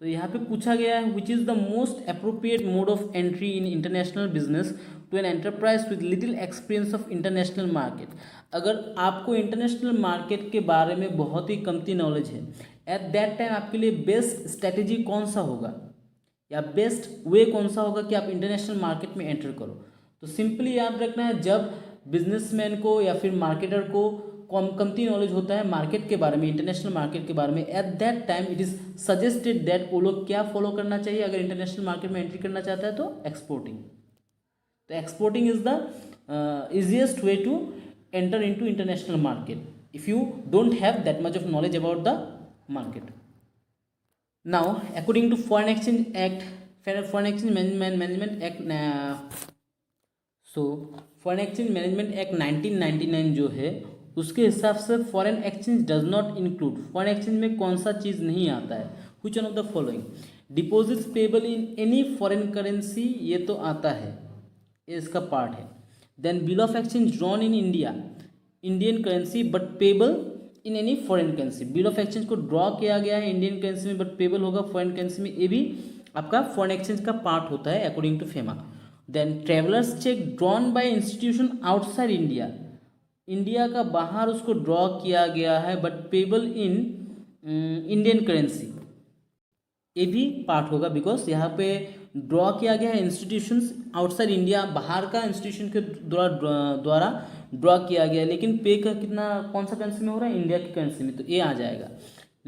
तो यहाँ पे पूछा गया है which is the most appropriate mode of entry in international business to an enterprise with little experience of international market. अगर आपको इंटरनेशनल मार्केट के बारे में बहुत ही कमती नॉलेज है, एट दैट टाइम आपके लिए बेस्ट स्ट्रैटेजी कौन सा होगा या बेस्ट वे कौन सा होगा कि आप इंटरनेशनल मार्केट में एंटर करो। तो सिंपली याद रखना है, जब बिजनेसमैन को या फिर मार्केटर को कमती नॉलेज होता है मार्केट के बारे में, इंटरनेशनल मार्केट के बारे में, eight that time it is suggested that वो लोग क्या फॉलो करना चाहिए अगर इंटरनेशनल मार्केट में एंट्री करना चाहता है, तो एक्सपोर्टिंग। तो exporting is the easiest way to enter into international market if you don't have that much of knowledge about the market. Now according to foreign exchange act, foreign exchange management act, so foreign exchange management act 1999 जो है उसके हिसाब से foreign exchange does not include, foreign exchange में कौन सा चीज़ नहीं आता है, which one of the following, deposits payable in any foreign currency, ये तो आता है, ये इसका पार्ट है। Then bill of exchange drawn in India, Indian currency but payable in any foreign currency, bill of exchange को ड्रॉ किया गया है इंडियन करेंसी में बट पेबल होगा फॉरेन करेंसी में, ये भी आपका फॉरेन एक्सचेंज का पार्ट होता है according to FEMA. Then travellers cheque drawn by institution outside India, India का बाहर उसको ड्रॉ किया गया है but payable in Indian currency, ये भी पार्ट होगा बिकॉज यहाँ पे ड्रॉ किया गया है इंस्टीट्यूशंस आउटसाइड इंडिया, बाहर का इंस्टीट्यूशन के द्वारा ड्रॉ किया गया, लेकिन पे का कितना कौन सा करेंसी में हो रहा है, इंडिया की करेंसी में, तो ये आ जाएगा।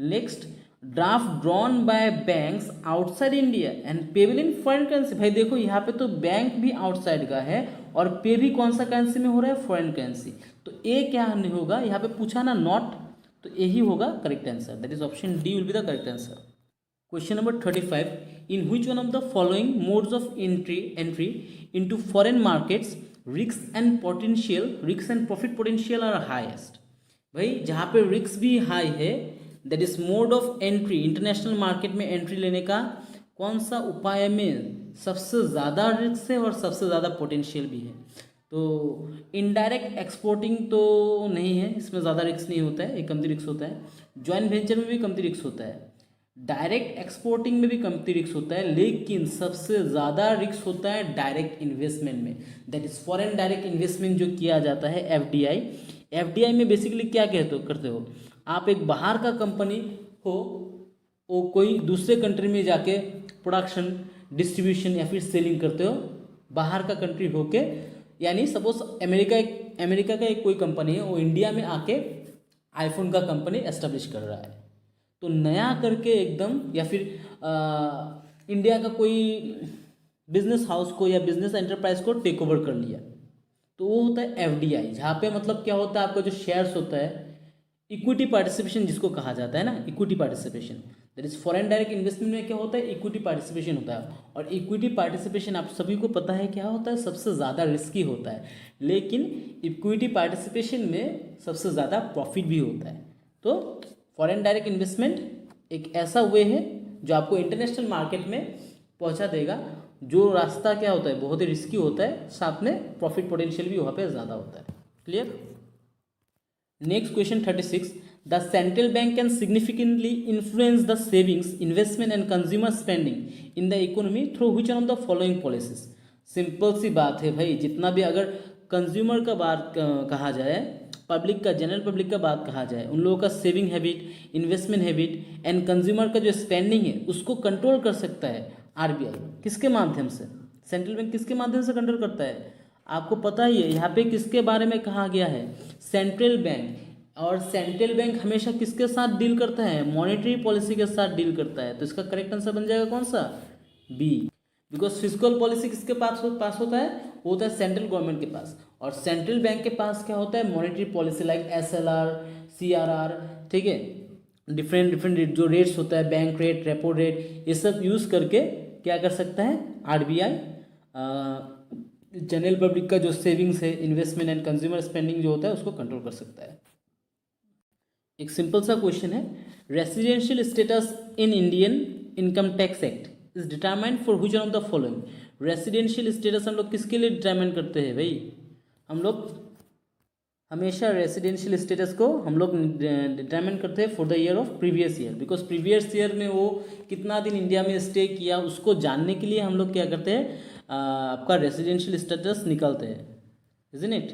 Next draft drawn by banks outside India and payable in foreign currency, भाई देखो यहाँ पे तो बैंक भी आउटसाइड का है और पे भी कौन सा करेंसी में हो रहा है, फॉरेन करेंसी, तो ए क्या नहीं होगा, यहाँ पे पूछा ना नॉट, तो यही होगा correct answer, that is option D will be the correct answer. Question number 35, in which one of the following modes of entry into foreign markets risk and profit potential are highest, भाई जहाँ पे risk भी high है, that is mode of entry, international market में entry लेने का कौन सा उपाय में सबसे ज़्यादा रिस्क है और सबसे ज़्यादा पोटेंशियल भी है। तो इनडायरेक्ट एक्सपोर्टिंग तो नहीं है, इसमें ज़्यादा रिस्क नहीं होता है, एक कमती रिस्क होता है, जॉइंट वेंचर में भी कमती रिस्क होता है, डायरेक्ट एक्सपोर्टिंग में भी कमती रिस्क होता है, लेकिन सबसे ज़्यादा रिस्क होता है डायरेक्ट इन्वेस्टमेंट में, that is foreign direct investment जो किया जाता है एफडीआई। एफडीआई में बेसिकली क्या करते हो, आप एक बाहर का कंपनी हो, वो कोई दूसरे कंट्री में जाके प्रोडक्शन डिस्ट्रीब्यूशन या फिर सेलिंग करते हो बाहर का कंट्री होके, यानी सपोज अमेरिका का एक कोई कंपनी है, वो इंडिया में आके आईफोन का कंपनी एस्टेब्लिश कर रहा है, तो नया करके एकदम, या फिर इंडिया का कोई बिजनेस हाउस को या बिजनेस एंटरप्राइज को टेक ओवर कर लिया, तो वो होता है एफडीआई, जहाँ पे मतलब क्या होता है, आपका जो शेयर्स होता है, इक्विटी पार्टिसिपेशन जिसको कहा जाता है ना, equity participation, that is foreign direct investment में क्या होता है, इक्विटी पार्टिसिपेशन होता है, और इक्विटी पार्टिसिपेशन आप सभी को पता है क्या होता है, सबसे ज़्यादा रिस्की होता है, लेकिन इक्विटी पार्टिसिपेशन में सबसे ज़्यादा प्रॉफिट भी होता है। तो फॉरेन डायरेक्ट इन्वेस्टमेंट एक ऐसा वे है जो आपको इंटरनेशनल मार्केट में पहुंचा देगा, जो रास्ता क्या होता है, बहुत ही रिस्की होता है, साथ में प्रॉफिट पोटेंशियल भी वहाँ पे ज़्यादा होता है। Clear. Next question 36, the central bank can significantly influence the savings, investment and consumer spending in the economy through which one of the following policies. Simple सी बात है भाई, जितना भी अगर कंज्यूमर का बात कहा जाए, पब्लिक का, जनरल पब्लिक का बात कहा जाए, उन लोगों का saving habit, investment habit and consumer का जो स्पेंडिंग है उसको कंट्रोल कर सकता है आरबीआई। किसके माध्यम से, सेंट्रल बैंक किसके माध्यम से कंट्रोल करता है, आपको पता ही है। यहाँ पे किसके बारे में कहा गया है, सेंट्रल बैंक, और सेंट्रल बैंक हमेशा किसके साथ डील करता है, मॉनेटरी पॉलिसी के साथ डील करता है, तो इसका करेक्ट आंसर बन जाएगा कौन सा, बी, बिकॉज फिजिकल पॉलिसी किसके पास होता है, वो होता है सेंट्रल गवर्नमेंट के पास, और सेंट्रल बैंक के पास क्या होता है, monetary policy like SLR, CRR, ठीक है, डिफरेंट जो रेट्स होता है, बैंक रेट, रेपो रेट, ये सब यूज़ करके क्या कर सकता है आरबीआई, जनरल पब्लिक का जो सेविंग्स है, इन्वेस्टमेंट एंड कंज्यूमर स्पेंडिंग जो होता है उसको कंट्रोल कर सकता है। एक सिंपल सा क्वेश्चन है, residential status in Indian income tax act is determined for which one of the following. Residential status हम लोग किसके लिए डिटरमाइन करते हैं भाई, हम लोग हमेशा रेसिडेंशियल स्टेटस को हम लोग डिटरमिन करते हैं for the year of previous year, because previous year में वो कितना दिन इंडिया में स्टे किया उसको जानने के लिए हम लोग क्या करते हैं, आपका रेसिडेंशियल स्टेटस निकालते हैं, इजंट इट।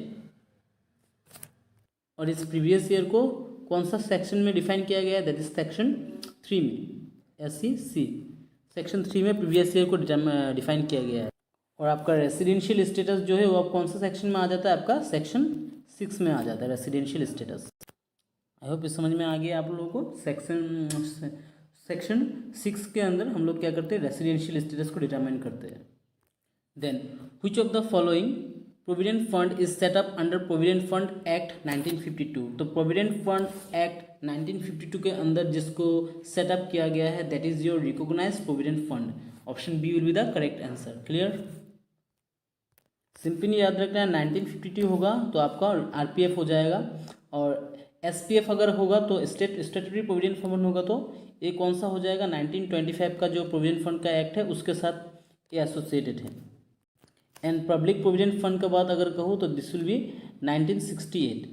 और इस प्रीवियस ईयर को कौन सा सेक्शन में डिफाइन किया गया है, दैट इज सेक्शन 3 में, SEC सेक्शन 3 में प्रीवियस ईयर को डिफाइन किया गया है। और आपका रेसिडेंशियल स्टेटस जो है वो आप कौन सा सेक्शन में आ जाता है, आपका सेक्शन 6 में आ जाता है रेसिडेंशियल स्टेटस। आई होप इस समझ में आ गया आप लोगों को। सेक्शन 6 के अंदर हम लोग क्या करते हैं, रेसिडेंशियल स्टेटस को डिटरमाइन करते हैं। Then which of the following provident fund is set up under provident fund act 1952। तो प्रोविडेंट फंड एक्ट 1952 के अंदर जिसको सेटअप किया गया है that is your recognised provident fund. Option B will be the correct answer. Clear, simply याद रखना है 1952 होगा तो आपका RPF हो जाएगा, और SPF अगर होगा तो स्टेटरी प्रोविडेंट फंड होगा तो ये कौन सा हो जाएगा, 1925 का जो प्रोविडेंट फंड का एक्ट है उसके साथ ये एसोसिएटेड है। एंड पब्लिक प्रोविडेंट फंड का बात अगर कहूँ तो दिस विल बी 1968।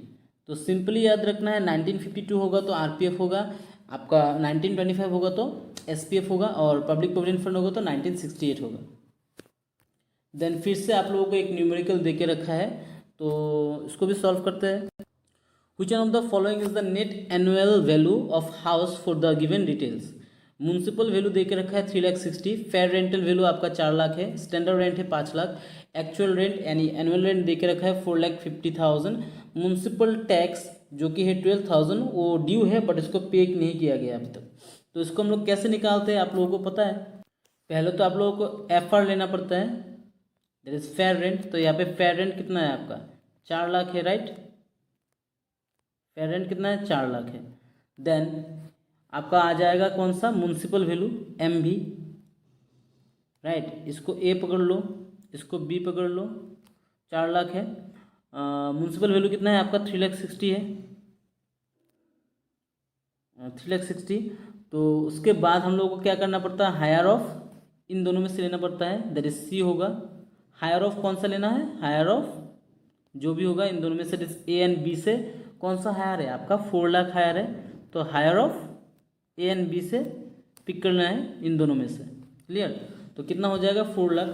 तो सिंपली याद रखना है 1952 होगा तो RPF होगा, आपका 1925 होगा तो SPF होगा, और पब्लिक प्रोविडेंट फंड होगा तो 1968 होगा। देन फिर से आप लोगों को एक न्यूमेरिकल दे के रखा है तो इसको भी सॉल्व करते हैं। Which one of the following is the net annual value of house for the given details? Municipal value दे के रखा है 3,60,000, फेयर रेंटल वैल्यू आपका 4 लाख है, स्टैंडर्ड रेंट है 5 लाख, एक्चुअल रेंट यानी एनुअल रेंट दे के रखा है 4,50,000, म्यूनसिपल टैक्स जो कि है 12,000 वो ड्यू है बट इसको पे नहीं किया गया अभी तक। तो इसको हम लोग कैसे निकालते हैं आप लोगों को पता है। पहले तो आप लोगों को FR लेना पड़ता है, दैट इज फेयर रेंट। तो यहाँ पे फेयर रेंट कितना है आपका 4 लाख है, राइट। फेयर रेंट कितना है 4 लाख है। देन आपका आ जाएगा कौन सा म्यूनसिपल वैल्यू MV, राइट। इसको A पकड़ लो, इसको B पकड़ लो, 4 लाख है। म्यूनसिपल वैल्यू कितना है आपका 3,60,000 है, 3,60,000। तो उसके बाद हम लोगों को क्या करना पड़ता है, हायर ऑफ इन दोनों में से लेना पड़ता है, दैट इज C होगा। हायर ऑफ कौन सा लेना है, हायर ऑफ जो भी होगा इन दोनों में से A एंड B से कौन सा हायर है आपका 4 लाख हायर है, तो higher of A and B से पिक करना है इन दोनों में से। क्लियर, तो कितना हो जाएगा 4 लाख।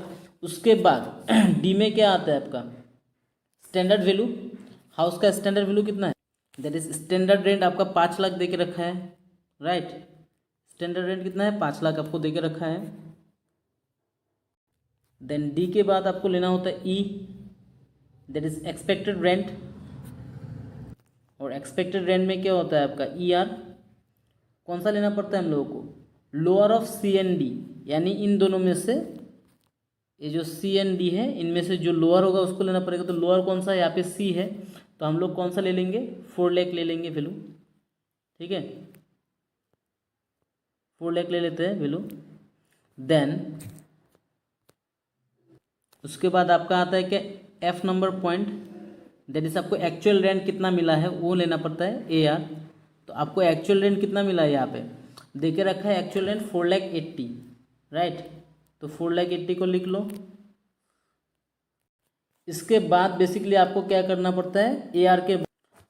उसके बाद D में क्या आता है आपका स्टैंडर्ड वैल्यू, हाउस का स्टैंडर्ड वैल्यू कितना है, दैट इज स्टैंडर्ड रेंट आपका 5 लाख दे के रखा है, राइट। स्टैंडर्ड रेंट कितना है 5 लाख आपको दे के रखा है। देन D के बाद आपको लेना होता है E, that is expected rent, और एक्सपेक्टेड रेंट में क्या होता है आपका ER। कौन सा लेना पड़ता है हम लोगों को, lower of C and D, यानी इन दोनों में से ये जो C एंड D है इनमें से जो लोअर होगा उसको लेना पड़ेगा। तो लोअर कौन सा है, यहाँ पे C है, तो हम लोग कौन सा ले लेंगे 4 लाख ले लेंगे वैल्यू, ठीक है 4 लाख ले लेते हैं वैल्यू। देन उसके बाद आपका आता है क्या F number point, that is आपको एक्चुअल रेंट कितना मिला है वो लेना पड़ता है AR। तो आपको एक्चुअल रेंट कितना मिला है यहाँ पे देके रखा है, एक्चुअल रेंट 4,80,000, राइट। तो 4,80,000 को लिख लो। इसके बाद बेसिकली आपको क्या करना पड़ता है, AR के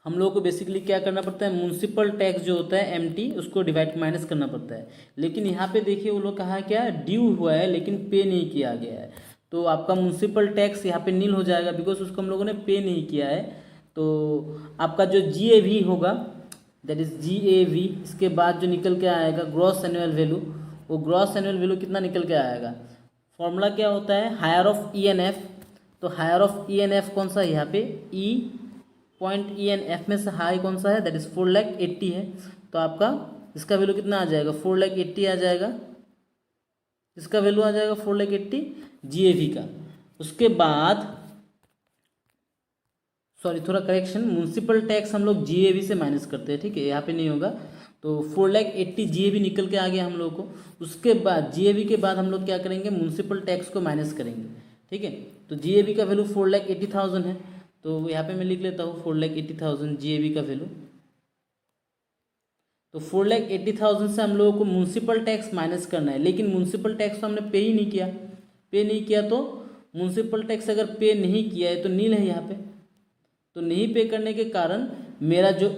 हम लोगों को बेसिकली क्या करना पड़ता है, म्यूनसिपल टैक्स जो होता है MT उसको डिवाइड माइनस करना पड़ता है। लेकिन यहाँ पे देखिए वो लोग कहा क्या ड्यू हुआ है लेकिन पे नहीं किया गया है, तो आपका म्यूनसिपल टैक्स यहाँ पे नील हो जाएगा बिकॉज उसको हम लोगों ने पे नहीं किया है। तो आपका जो GAV होगा दैट इज GAV, इसके बाद जो निकल के आएगा ग्रॉस एनुअल वैल्यू, वो ग्रॉस एनुअल वैल्यू कितना निकल के आएगा, फॉर्मूला क्या होता है हायर ऑफ ENF। तो हायर ऑफ ENF कौन सा है यहाँ पे पॉइंट ENF में से हाई कौन सा है, दैट इज 4,80,000 है। तो आपका इसका वैल्यू कितना आ जाएगा 4,80,000 आ जाएगा, इसका वैल्यू आ जाएगा 4,80,000 GAV का। उसके बाद सॉरी थोड़ा करेक्शन, म्यूनसिपल टैक्स हम लोग GAV से माइनस करते हैं, ठीक है यहाँ पे नहीं होगा। तो 4,80,000 GAV निकल के आ गया हम लोग को। उसके बाद GAV के बाद हम लोग क्या करेंगे म्यूनसिपल टैक्स को माइनस करेंगे, ठीक है। तो GAV का वैल्यू 4,80,000 है, तो यहाँ पे मैं लिख लेता हूँ 4,80,000 GAV का वैल्यू। तो 4,80,000 से हम लोगों को म्यूनसिपल टैक्स माइनस करना है, लेकिन म्यूनसिपल टैक्स तो हमने पे ही नहीं किया। पे नहीं किया तो म्यूनसिपल टैक्स अगर पे नहीं किया है तो नील है यहाँ पे, तो नहीं पे करने के कारण मेरा जो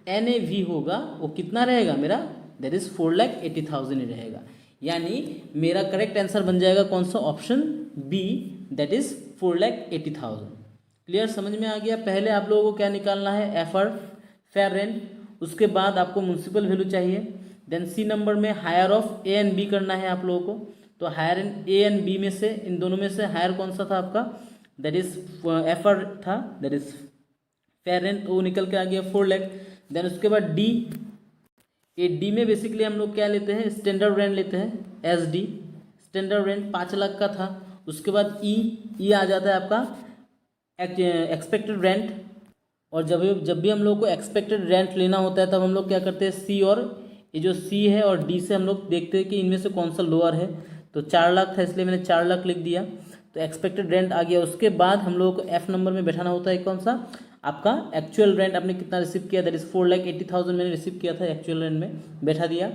NAV होगा वो कितना रहेगा मेरा, दैट इज़ 4,80,000 ही रहेगा। यानी मेरा करेक्ट आंसर बन जाएगा कौन सा, option B, that is 4,80,000। Clear, समझ में आ गया। पहले आप लोगों को क्या निकालना है, एफर फेयर रेंट, उसके बाद आपको म्यूनसिपल वैल्यू चाहिए, देन सी नंबर में higher of A and B करना है आप लोगों को। तो हायर ए एंड बी में से, इन दोनों में से हायर कौन सा था आपका, दैट इज एफर था, दैट इज फेयर रेंट, वो निकल के आ गया 4 लाख। देन उसके बाद डी, ये डी में बेसिकली हम लोग क्या लेते हैं, स्टैंडर्ड रेंट लेते हैं, SD स्टैंडर्ड रेंट 5 लाख का था। उसके बाद ई आ जाता है आपका एक्सपेक्टेड रेंट, और जब भी हम लोग को एक्सपेक्टेड रेंट लेना होता है तब हम लोग क्या करते हैं, सी, और ये जो सी है और डी से हम लोग देखते हैं कि इनमें से कौन सा लोअर है। तो 4 लाख था इसलिए मैंने 4 लाख लिख दिया, तो एक्सपेक्टेड रेंट आ गया। उसके बाद हम लोगों को एफ नंबर में बैठाना होता है कौन सा, आपका एक्चुअल रेंट आपने कितना रिसीव किया, दैट इज 4,80,000 मैंने रिसीव किया था, एक्चुअल रेंट में बैठा दिया।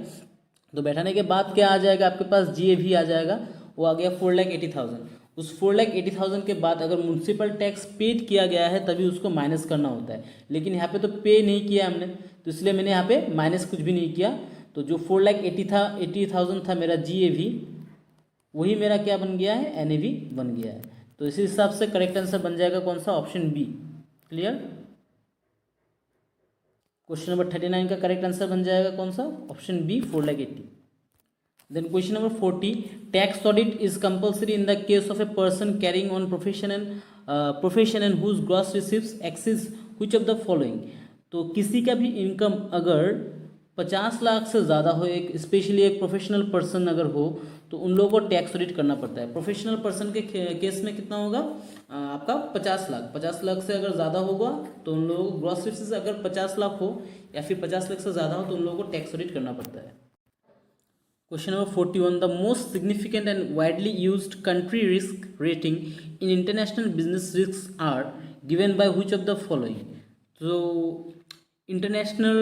तो बैठाने के बाद क्या आ जाएगा आपके पास, GAV आ जाएगा, वो आ गया 4,80,000। उस 4,80,000 के बाद अगर म्यूनसिपल टैक्स पेड किया गया है तभी उसको माइनस करना होता है, लेकिन यहाँ पे तो पे नहीं किया हमने, तो इसलिए मैंने यहाँ पे माइनस कुछ भी नहीं किया। तो जो 4,80,000 था मेरा GAV, वही मेरा क्या बन गया है, NAV बन गया है। तो इसी हिसाब से करेक्ट आंसर बन जाएगा कौन सा, option B. Clear, question number 39 का करेक्ट आंसर बन जाएगा कौन सा, option B, 4,80,000। Then question number 40, tax audit is compulsory in the case of a person carrying on profession and whose gross receipts exceeds which of the following। तो किसी का भी income अगर 50 लाख से ज़्यादा हो, एक स्पेशली एक प्रोफेशनल पर्सन अगर हो, तो उन लोगों को टैक्स ऑडिट करना पड़ता है। प्रोफेशनल पर्सन के केस में कितना होगा आपका 50 लाख से अगर ज़्यादा होगा तो उन लोगों को ग्रॉस रिसीप्ट अगर 50 लाख हो या फिर 50 लाख से ज़्यादा हो तो उन लोगों को टैक्स ऑडिट करना पड़ता है। Question number 41, the most significant and widely used country risk rating in international business risks are given by which of the following। तो इंटरनेशनल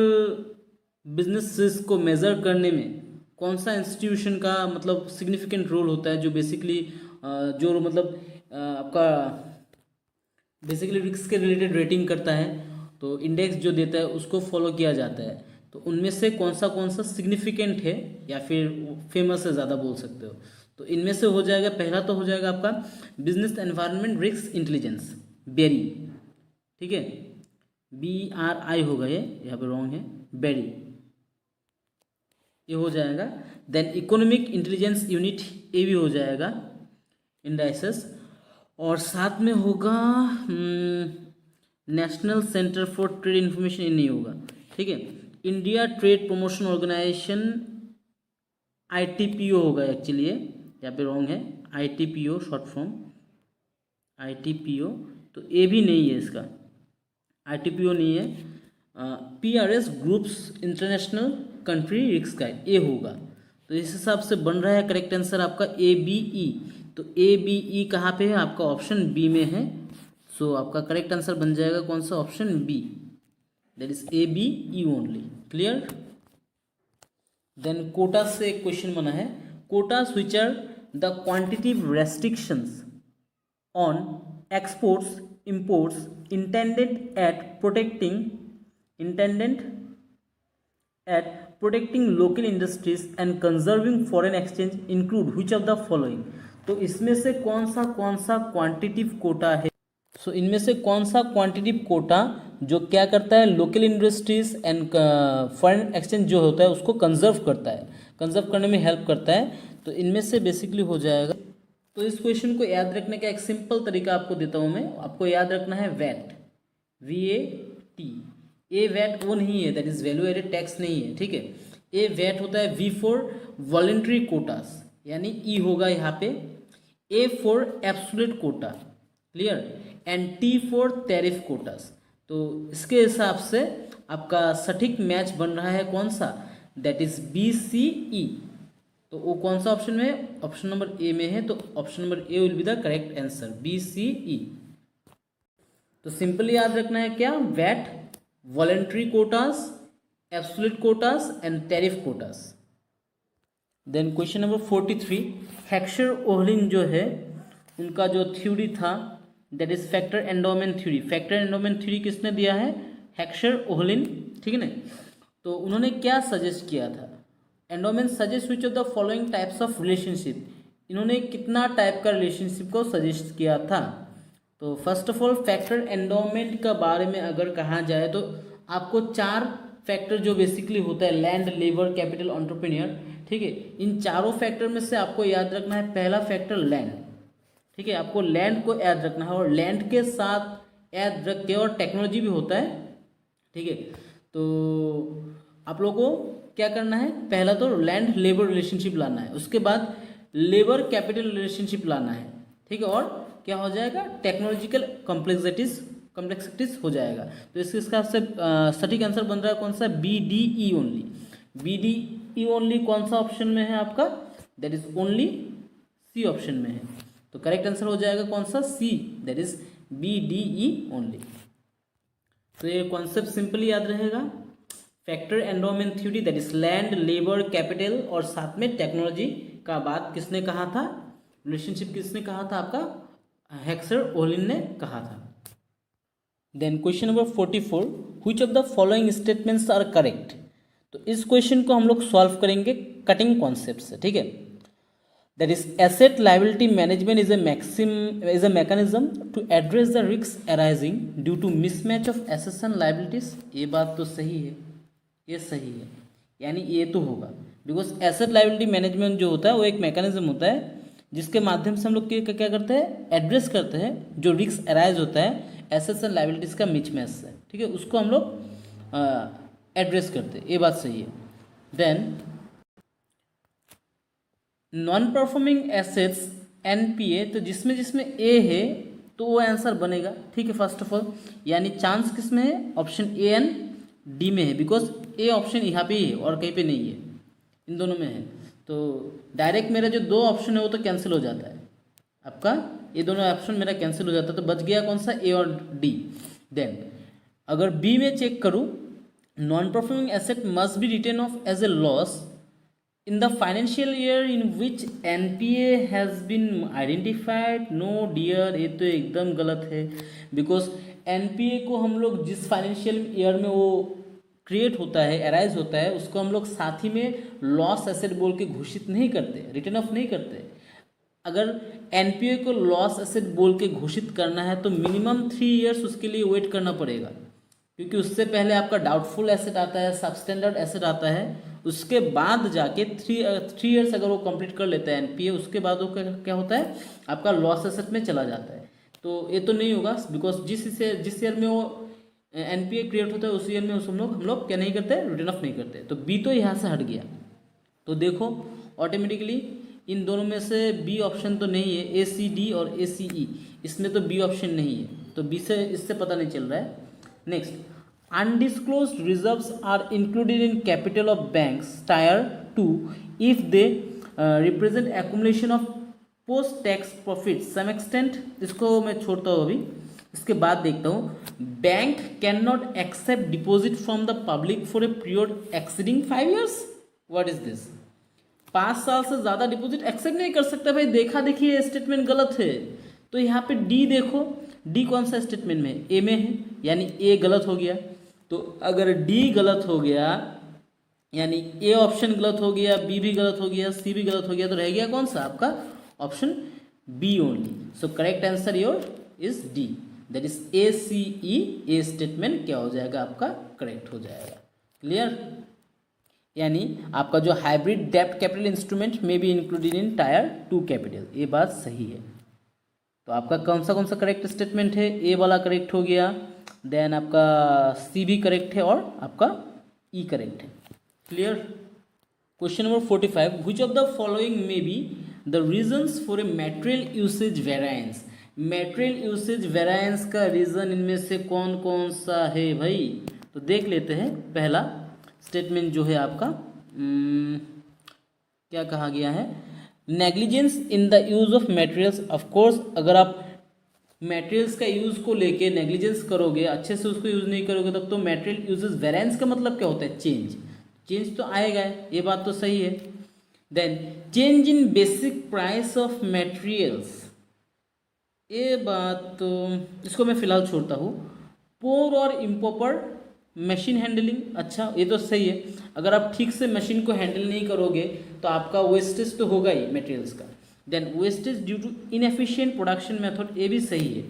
बिजनेस रिस्क को मेज़र करने में कौन सा इंस्टीट्यूशन का मतलब सिग्निफिकेंट रोल होता है, जो बेसिकली जो मतलब आपका बेसिकली रिस्क के रिलेटेड रेटिंग करता है, तो इंडेक्स जो देता है उसको फॉलो किया जाता है। तो उनमें से कौन सा सिग्निफिकेंट है या फिर फेमस है, ज़्यादा बोल सकते हो। तो इनमें से हो जाएगा, पहला तो हो जाएगा आपका business environment risk intelligence, BERI, ठीक है, BRI होगा, ये यहाँ पे रॉन्ग है, बेरी, ये हो जाएगा। देन इकोनॉमिक इंटेलिजेंस यूनिट, ये भी हो जाएगा, इंडाइसेस, और साथ में होगा national centre for trade information, ये नहीं होगा, ठीक है। India trade promotion organisation, ITPO होगा एक्चुअली, ये यहाँ पे रॉन्ग है, ITPO शॉर्ट फॉर्म, ITPO, तो ये भी नहीं है, इसका ITPO नहीं है। PRS groups international country risk का ये होगा। तो इस हिसाब से बन रहा है करेक्ट आंसर आपका ABE। तो ABE कहाँ पे है, आपका ऑप्शन बी में है। सो आपका करेक्ट आंसर बन जाएगा कौन सा, option B, that is ABE only. Clear. Then quota से एक क्वेश्चन बना है, quotas which are the quantitative restrictions on exports imports intended at protecting local industries and conserving foreign exchange include which of the following। तो इसमें से कौन सा quantitative Kota है। सो इनमें से कौन सा क्वांटिटिव कोटा जो क्या करता है, local industries and foreign exchange जो होता है उसको कंजर्व करता है, कंजर्व करने में हेल्प करता है। तो इनमें से बेसिकली हो जाएगा। तो इस क्वेश्चन को याद रखने का एक सिंपल तरीका आपको देता हूँ मैं। आपको याद रखना है वैट, VAT। ए वैट वो नहीं है, that is value added tax नहीं है, ठीक है। ए वैट होता है V फॉर वॉलेंट्री कोटास, यानी E होगा यहाँ पे, A for absolute quota, clear, and T for tariff quotas. तो इसके हिसाब से आपका सटीक मैच बन रहा है कौन सा, दैट इज BCE। तो वो कौन सा ऑप्शन में है, ऑप्शन नंबर ए में है। तो option number A will be the correct answer, BCE। तो सिंपली याद रखना है क्या, VAT, voluntary quotas, absolute quotas and tariff quotas. Then question number 43, Heckscher Ohlin जो है उनका जो थ्योरी था that is factor endowment theory. Factor endowment theory किसने दिया है? हेक्सर ओहलिन, ठीक है ना। तो उन्होंने क्या सजेस्ट किया था? Endowment suggest which of the following types of relationship. इन्होंने कितना टाइप का रिलेशनशिप को सजेस्ट किया था? तो first of all factor endowment का बारे में अगर कहा जाए तो आपको 4 फैक्टर जो बेसिकली होता है, लैंड, लेबर, कैपिटल, एंटरप्रेन्योर, ठीक है, इन चारों फैक्टर में से आपको याद रखना है पहला फैक्टर लैंड, ठीक है, आपको लैंड को याद रखना है और लैंड के साथ याद रख के और टेक्नोलॉजी भी होता है, ठीक है। तो आप लोगों को क्या करना है? पहला तो लैंड लेबर रिलेशनशिप लाना है, उसके बाद लेबर कैपिटल रिलेशनशिप लाना है, ठीक है, और क्या हो जाएगा? टेक्नोलॉजिकल कॉम्प्लेक्सिटीज हो जाएगा। तो इसका से सटीक आंसर बन रहा है कौन सा? B D E only. B D E only कौन सा ऑप्शन में है आपका? That is only C option में है। तो करेक्ट आंसर हो जाएगा कौन सा? C, that is B D E only. तो ये कॉन्सेप्ट सिंपली याद रहेगा, factor endowment theory, that is land, labour, capital और साथ में टेक्नोलॉजी का बात किसने कहा था? रिलेशनशिप किसने कहा था? आपका हेक्सर ओहलिन ने कहा था। Then question number 44, which of the following statements are correct. तो इस क्वेश्चन को हम लोग सॉल्व करेंगे कटिंग कॉन्सेप्ट से, ठीक है। That is asset liability management is a mechanism to address the risk arising due to mismatch of assets and liabilities. ये बात तो सही है, ये सही है, यानी ये तो होगा, बिकॉज एसेट लायबिलिटी मैनेजमेंट जो होता है वो एक मैकेनिज्म होता है जिसके माध्यम से हम लोग क्या करते हैं? एड्रेस करते हैं जो रिस्क अराइज होता है एसेट्स एंड लायबिलिटीज का मिसमैच से, ठीक है, उसको हम लोग एड्रेस करते हैं, ये बात सही है। Then non performing assets NPA, तो जिसमें जिसमें ए है तो वो आंसर बनेगा, ठीक है। फर्स्ट ऑफ ऑल यानी चांस किस में है? ऑप्शन ए एंड डी में है, बिकॉज ए ऑप्शन यहाँ पे ही है और कहीं पे नहीं है, इन दोनों में है। तो डायरेक्ट मेरा जो 2 ऑप्शन है वो तो कैंसिल हो जाता है, आपका ये दोनों ऑप्शन मेरा कैंसिल हो जाता है, तो बच गया कौन सा? ए और डी। देन अगर बी में चेक करूँ, non performing asset must be written off as a loss in the financial year in which NPA has been identified. No dear, ये तो एकदम गलत है, बिकॉज एनपीए को हम लोग जिस फाइनेंशियल ईयर में वो क्रिएट होता है, अराइज होता है, उसको हम लोग साथ ही में लॉस एसेट बोल के घोषित नहीं करते, रिटर्न ऑफ नहीं करते। अगर एनपीए को लॉस एसेट बोल के घोषित करना है तो मिनिमम 3 इयर्स उसके लिए वेट करना पड़ेगा, क्योंकि उससे पहले आपका डाउटफुल एसेट आता है, सबस्टैंडर्ड एसेट आता है, उसके बाद जाके 3 इयर्स अगर वो कंप्लीट कर लेता है एनपीए, उसके बाद वो क्या होता है? आपका लॉस एसेट में चला जाता है। तो ये तो नहीं होगा, बिकॉज जिस ईयर में वो एनपीए क्रिएट होता है उस ईयर में हम लोग क्या नहीं करते? रिटर्न ऑफ नहीं करते। तो बी तो यहाँ से हट गया। तो देखो ऑटोमेटिकली इन दोनों में से बी ऑप्शन तो नहीं है, ए सी डी और ए सी ई, इसमें तो बी ऑप्शन नहीं है, तो बी से इससे पता नहीं चल रहा है। Next, undisclosed reserves are included in capital of banks tier 2 if they represent accumulation of post tax profit some extent. इसको मैं छोड़ता हूँ अभी, इसके बाद देखता हूँ। Bank can not accept deposit from the public for a period exceeding 5 years. What is this? 5 साल से ज़्यादा डिपॉजिट एक्सेप्ट नहीं कर सकता भाई। देखा देखिए स्टेटमेंट गलत है, तो यहाँ पे डी देखो, डी कौन सा स्टेटमेंट में है? ए में है, यानी ए गलत हो गया। तो अगर डी गलत हो गया यानी ए ऑप्शन गलत हो गया, बी भी गलत हो गया, सी भी गलत हो गया, तो रह गया कौन सा? आपका option B only. So correct answer your is D, that is A C E. A statement क्या हो जाएगा? आपका करेक्ट हो जाएगा। क्लियर? यानी आपका जो हाइब्रिड डेब्ट कैपिटल इंस्ट्रूमेंट में be included in tyre 2 capital, ये बात सही है। तो आपका कौन सा करेक्ट स्टेटमेंट है? ए वाला करेक्ट हो गया, देन आपका सी भी करेक्ट है और आपका ई करेक्ट है। Clear? Question number 45, which of the following may be the reasons for a material usage variance. Material usage variance का रीज़न इनमें से कौन कौन सा है भाई? तो देख लेते हैं। पहला स्टेटमेंट जो है आपका क्या कहा गया है? Negligence in the use of materials. Of course अगर आप मटेरियल्स का यूज़ को लेके नेग्लिजेंस करोगे, अच्छे से उसको यूज़ नहीं करोगे, तब तो मटेरियल यूजेस वेरिएंस का मतलब क्या होता है? चेंज तो आएगा, ये बात तो सही है। Then change in basic price of materials, ये बात तो इसको मैं फ़िलहाल छोड़ता हूँ। पोर और इम्प्रॉपर मशीन हैंडलिंग, अच्छा ये तो सही है। अगर आप ठीक से मशीन को हैंडल नहीं करोगे तो आपका वेस्टेज तो होगा ही मटेरियल्स का। Then wastage due to inefficient production method, ये भी सही है,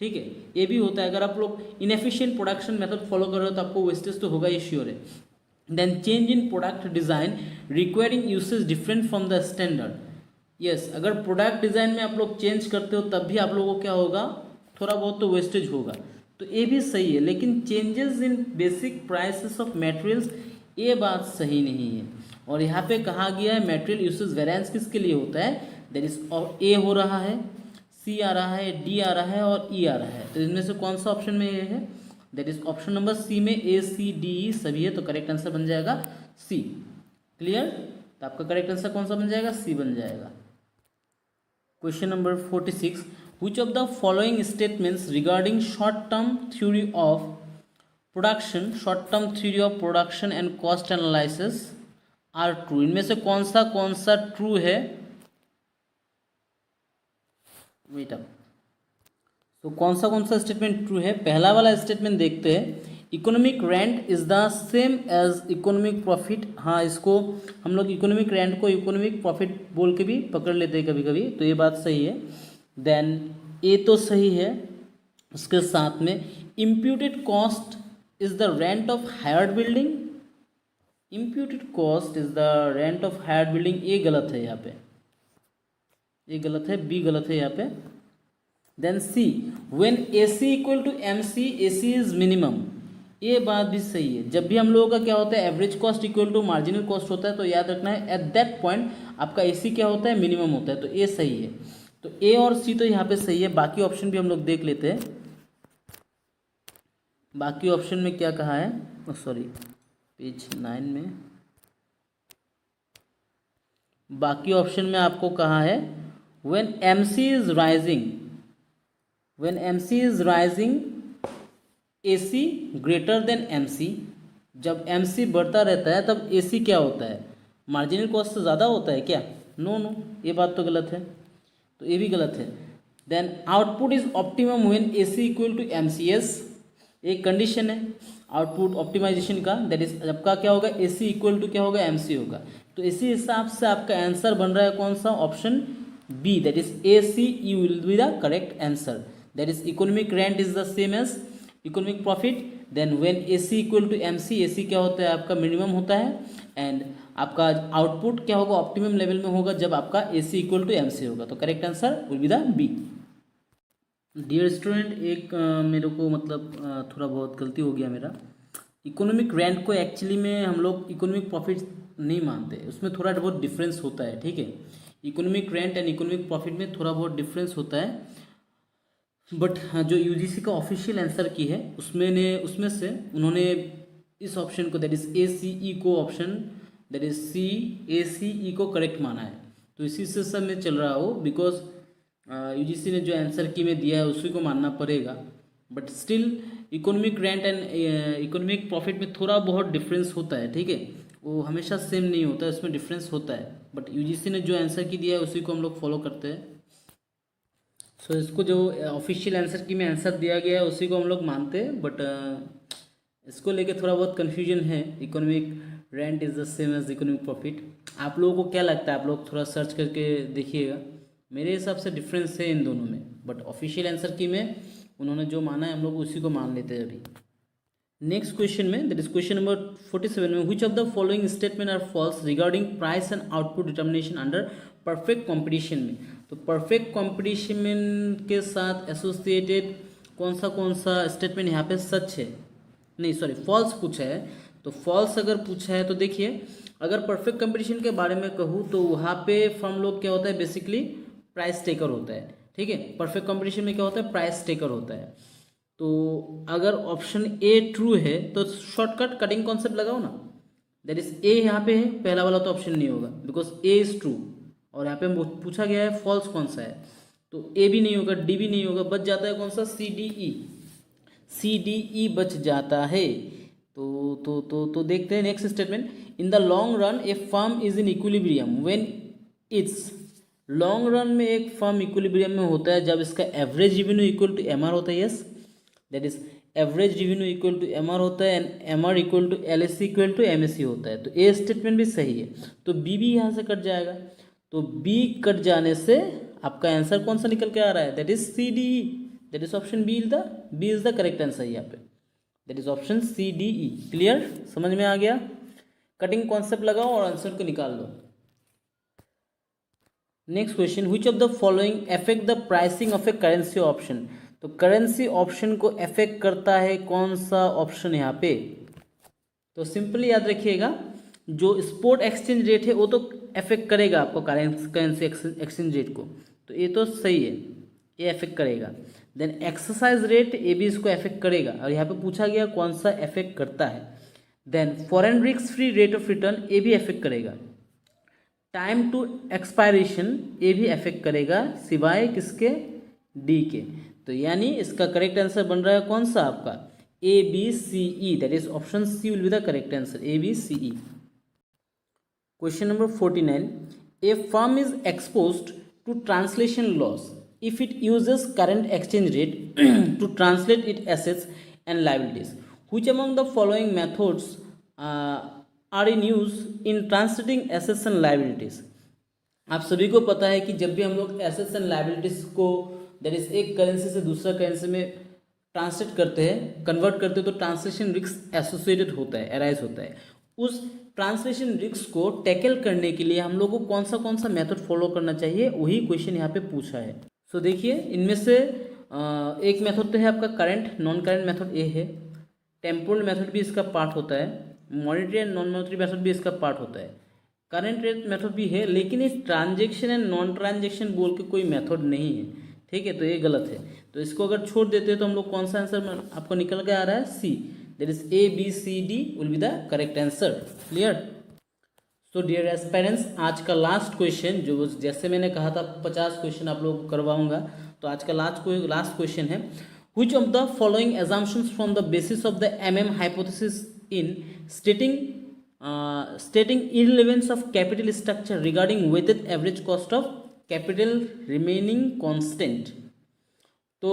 ठीक है, ये भी होता है। अगर आप लोग इनएफिशिएंट प्रोडक्शन मेथड फॉलो कर रहे हो तो आपको वेस्टेज तो होगा ही, श्योर है। Then change in product design requiring usage different from the standard, yes, अगर प्रोडक्ट डिज़ाइन में आप लोग चेंज करते हो तब भी आप लोगों को क्या होगा, थोड़ा बहुत तो वेस्टेज होगा, तो ये भी सही है। लेकिन changes in basic prices of materials, ये बात सही नहीं है। और यहाँ पे कहा गया है मटेरियल यूसेज वेरिएंस किसके लिए होता है, दैट इज ए हो रहा है, सी आ रहा है, डी आ रहा है और ई आ रहा है। तो इनमें से कौन सा ऑप्शन में ये है, that is option number C में ए सी डी ई सभी है, तो करेक्ट आंसर बन जाएगा सी। क्लियर, तो आपका करेक्ट आंसर कौन सा बन जाएगा, सी बन जाएगा। Question number 46. Which of the following statements regarding short-term theory of production and cost analysis are true? इनमें से कौन सा true है? Wait up. तो कौन सा स्टेटमेंट ट्रू है? पहला वाला स्टेटमेंट देखते हैं, economic rent is the same as economic profit. हाँ, इसको हम लोग इकोनॉमिक रेंट को इकोनॉमिक प्रॉफिट बोल के भी पकड़ लेते हैं कभी कभी, तो ये बात सही है। देन ए तो सही है, उसके साथ में imputed cost is the rent of hired building, imputed cost is the rent of hired building, ये गलत है यहाँ पे, ये गलत है, बी गलत है यहाँ पे। Then C, when A C equal to M C, A C is minimum, ये बात भी सही है। जब भी हम लोगों का क्या होता है, average cost equal to marginal cost होता है, तो याद रखना है एट दैट पॉइंट आपका ए सी क्या होता है, मिनिमम होता है, तो ये सही है। तो ए और सी तो यहाँ पे सही है। बाकी ऑप्शन भी हम लोग देख लेते हैं। बाकी ऑप्शन में क्या कहा है, सॉरी पेज 9 में, बाकी ऑप्शन में आपको कहा है when M C is rising, when MC is rising AC greater than MC, जब MC बढ़ता रहता है तब AC क्या होता है, मार्जिनल कॉस्ट से ज़्यादा होता है क्या, नो नो, ये बात तो गलत है, तो ये भी गलत है। Then output is optimum when AC equal to MCS, एक कंडीशन है आउटपुट ऑप्टिमाइजेशन का, दैट इज आपका क्या होगा, AC इक्वल टू क्या होगा, MC होगा। तो इसी हिसाब से आपका आंसर बन रहा है कौन सा, option B, that is AC you will be the correct answer. that is economic rent is the same as economic profit, then when AC equal to MC, AC क्या होता है आपका मिनिमम होता है, एंड आपका आउटपुट क्या होगा, optimum level में होगा जब आपका AC इक्वल टू MC होगा, तो correct answer will be the B. Dear student, एक मेरे को मतलब थोड़ा बहुत गलती हो गया मेरा, इकोनॉमिक रेंट को एक्चुअली में हम लोग इकोनॉमिक प्रॉफिट नहीं मानते, उसमें थोड़ा बहुत डिफरेंस होता है, ठीक है, economic rent and economic profit में थोड़ा बहुत डिफरेंस होता है। बट जो यूजीसी का ऑफिशियल आंसर की है उसमें से उन्होंने इस ऑप्शन को, दैट इज ए सी ई को, option that is C A C ई को करेक्ट माना है। तो इसी से सब मैं चल रहा हूँ, बिकॉज यूजीसी ने जो आंसर की में दिया है उसी को मानना पड़ेगा। But still economic rent and economic profit में थोड़ा बहुत डिफरेंस होता है, ठीक है, वो हमेशा सेम नहीं होता है, उसमें डिफरेंस होता है। बट यूजीसी ने जो आंसर की दिया है उसी को हम लोग फॉलो करते हैं। सो इसको जो ऑफिशियल आंसर की में आंसर दिया गया है उसी को हम लोग मानते हैं। बट इसको लेके थोड़ा बहुत कन्फ्यूजन है, economic rent is the same as economic profit. आप लोगों को क्या लगता है, आप लोग थोड़ा सर्च करके देखिएगा, मेरे हिसाब से डिफरेंस है इन दोनों में। बट ऑफिशियल आंसर की में उन्होंने जो माना है हम लोग उसी को मान लेते हैं अभी। नेक्स्ट क्वेश्चन में, दैट इज क्वेश्चन नंबर 47 में, which of the following statement are false regarding price and output determination under perfect competition में। तो परफेक्ट कॉम्पिटिशन के साथ एसोसिएटेड कौन सा स्टेटमेंट यहाँ पे सच है, नहीं सॉरी फॉल्स पूछा है। तो फॉल्स अगर पूछा है तो देखिए, अगर परफेक्ट कंपटीशन के बारे में कहूँ तो वहाँ पे फर्म लोग क्या होता है, बेसिकली प्राइस टेकर होता है, ठीक है, परफेक्ट कंपटीशन में क्या होता है, प्राइस टेकर होता है। तो अगर ऑप्शन ए ट्रू है तो शॉर्टकट कटिंग कॉन्सेप्ट लगाओ ना, दैट इज ए यहाँ पे है, पहला वाला तो ऑप्शन नहीं होगा बिकॉज ए इज ट्रू, और यहाँ पे पूछा गया है फॉल्स कौन सा है, तो ए भी नहीं होगा, डी भी नहीं होगा, बच जाता है कौन सा, सी डी ई, सी डी ई बच जाता है। तो देखते हैं next statement, in the long run a firm is in equilibrium when it's long run में एक फर्म इक्विलिब्रियम में होता है जब इसका average revenue equal to M R होता है। Yes, that is average revenue equal to M R होता है and M R equal to L S C equal to M S C होता है। तो ए स्टेटमेंट भी सही है, तो बी भी यहाँ से कट जाएगा। तो बी कट जाने से आपका आंसर कौन सा निकल के आ रहा है, that is C D E, that is option B is the correct answer यहाँ पे, that is option C D E. Clear, समझ में आ गया? कटिंग कॉन्सेप्ट लगाओ और आंसर को निकाल लो। Next question, which of the following affect the pricing of a currency option. तो करेंसी ऑप्शन को अफेक्ट करता है कौन सा ऑप्शन यहाँ पे? तो सिंपली याद रखिएगा, जो स्पॉट एक्सचेंज रेट है वो तो अफेक्ट करेगा आपको करेंसी एक्सचेंज रेट को, तो ये तो सही है, ये अफेक्ट करेगा। देन एक्सरसाइज रेट, ये भी इसको अफेक्ट करेगा, और यहाँ पे पूछा गया कौन सा अफेक्ट करता है। Then foreign risk free rate of return, ये भी अफेक्ट करेगा। टाइम टू एक्सपायरेशन, ये भी अफेक्ट करेगा, सिवाय किसके, डी के। तो यानी इसका करेक्ट आंसर बन रहा है कौन सा आपका, A B C E, that is option C will be the correct answer, A B C E. Question number 49, a firm is exposed to translation loss if it uses current exchange rate to translate its assets and liabilities. Which among the following methods are in use in translating assets and liabilities? आप सभी को पता है कि जब भी हम लोग एसेट्स एंड लाइबिलिटीज़ को दैट इज एक करेंसी से दूसरा करेंसी में ट्रांसलेट करते हैं, कन्वर्ट करते हैं, तो ट्रांसलेशन रिस्क एसोसिएटेड होता है, अराइज होता है। उस ट्रांसलेशन रिस्क को टैकल करने के लिए हम लोग को कौन सा मेथड फॉलो करना चाहिए, वही क्वेश्चन यहाँ पे पूछा है। तो देखिए, इनमें से एक मेथड तो है आपका करंट, नॉन करंट मेथड ए है, टेम्पोरल मेथड भी इसका पार्ट होता है, monetary and non monetary method भी इसका पार्ट होता है, करंट रेट मेथड भी है, लेकिन इस ट्रांजेक्शन एंड नॉन ट्रांजेक्शन बोल के कोई मेथड नहीं है, ठीक है, तो ये गलत है। तो इसको अगर छोड़ देते हैं तो हम लोग कौन सा आंसर आपको निकल के आ रहा है, C, that is A B C D will be the correct answer. Clear? तो डियर एस्पायरेंट्स, आज का लास्ट क्वेश्चन, जो जैसे मैंने कहा था 50 क्वेश्चन आप लोगों को करवाऊंगा, तो आज का लास्ट क्वेश्चन है, which of the following assumptions from the basis of the MM hypothesis in stating irrelevance of capital structure regarding weighted average cost of capital remaining constant। तो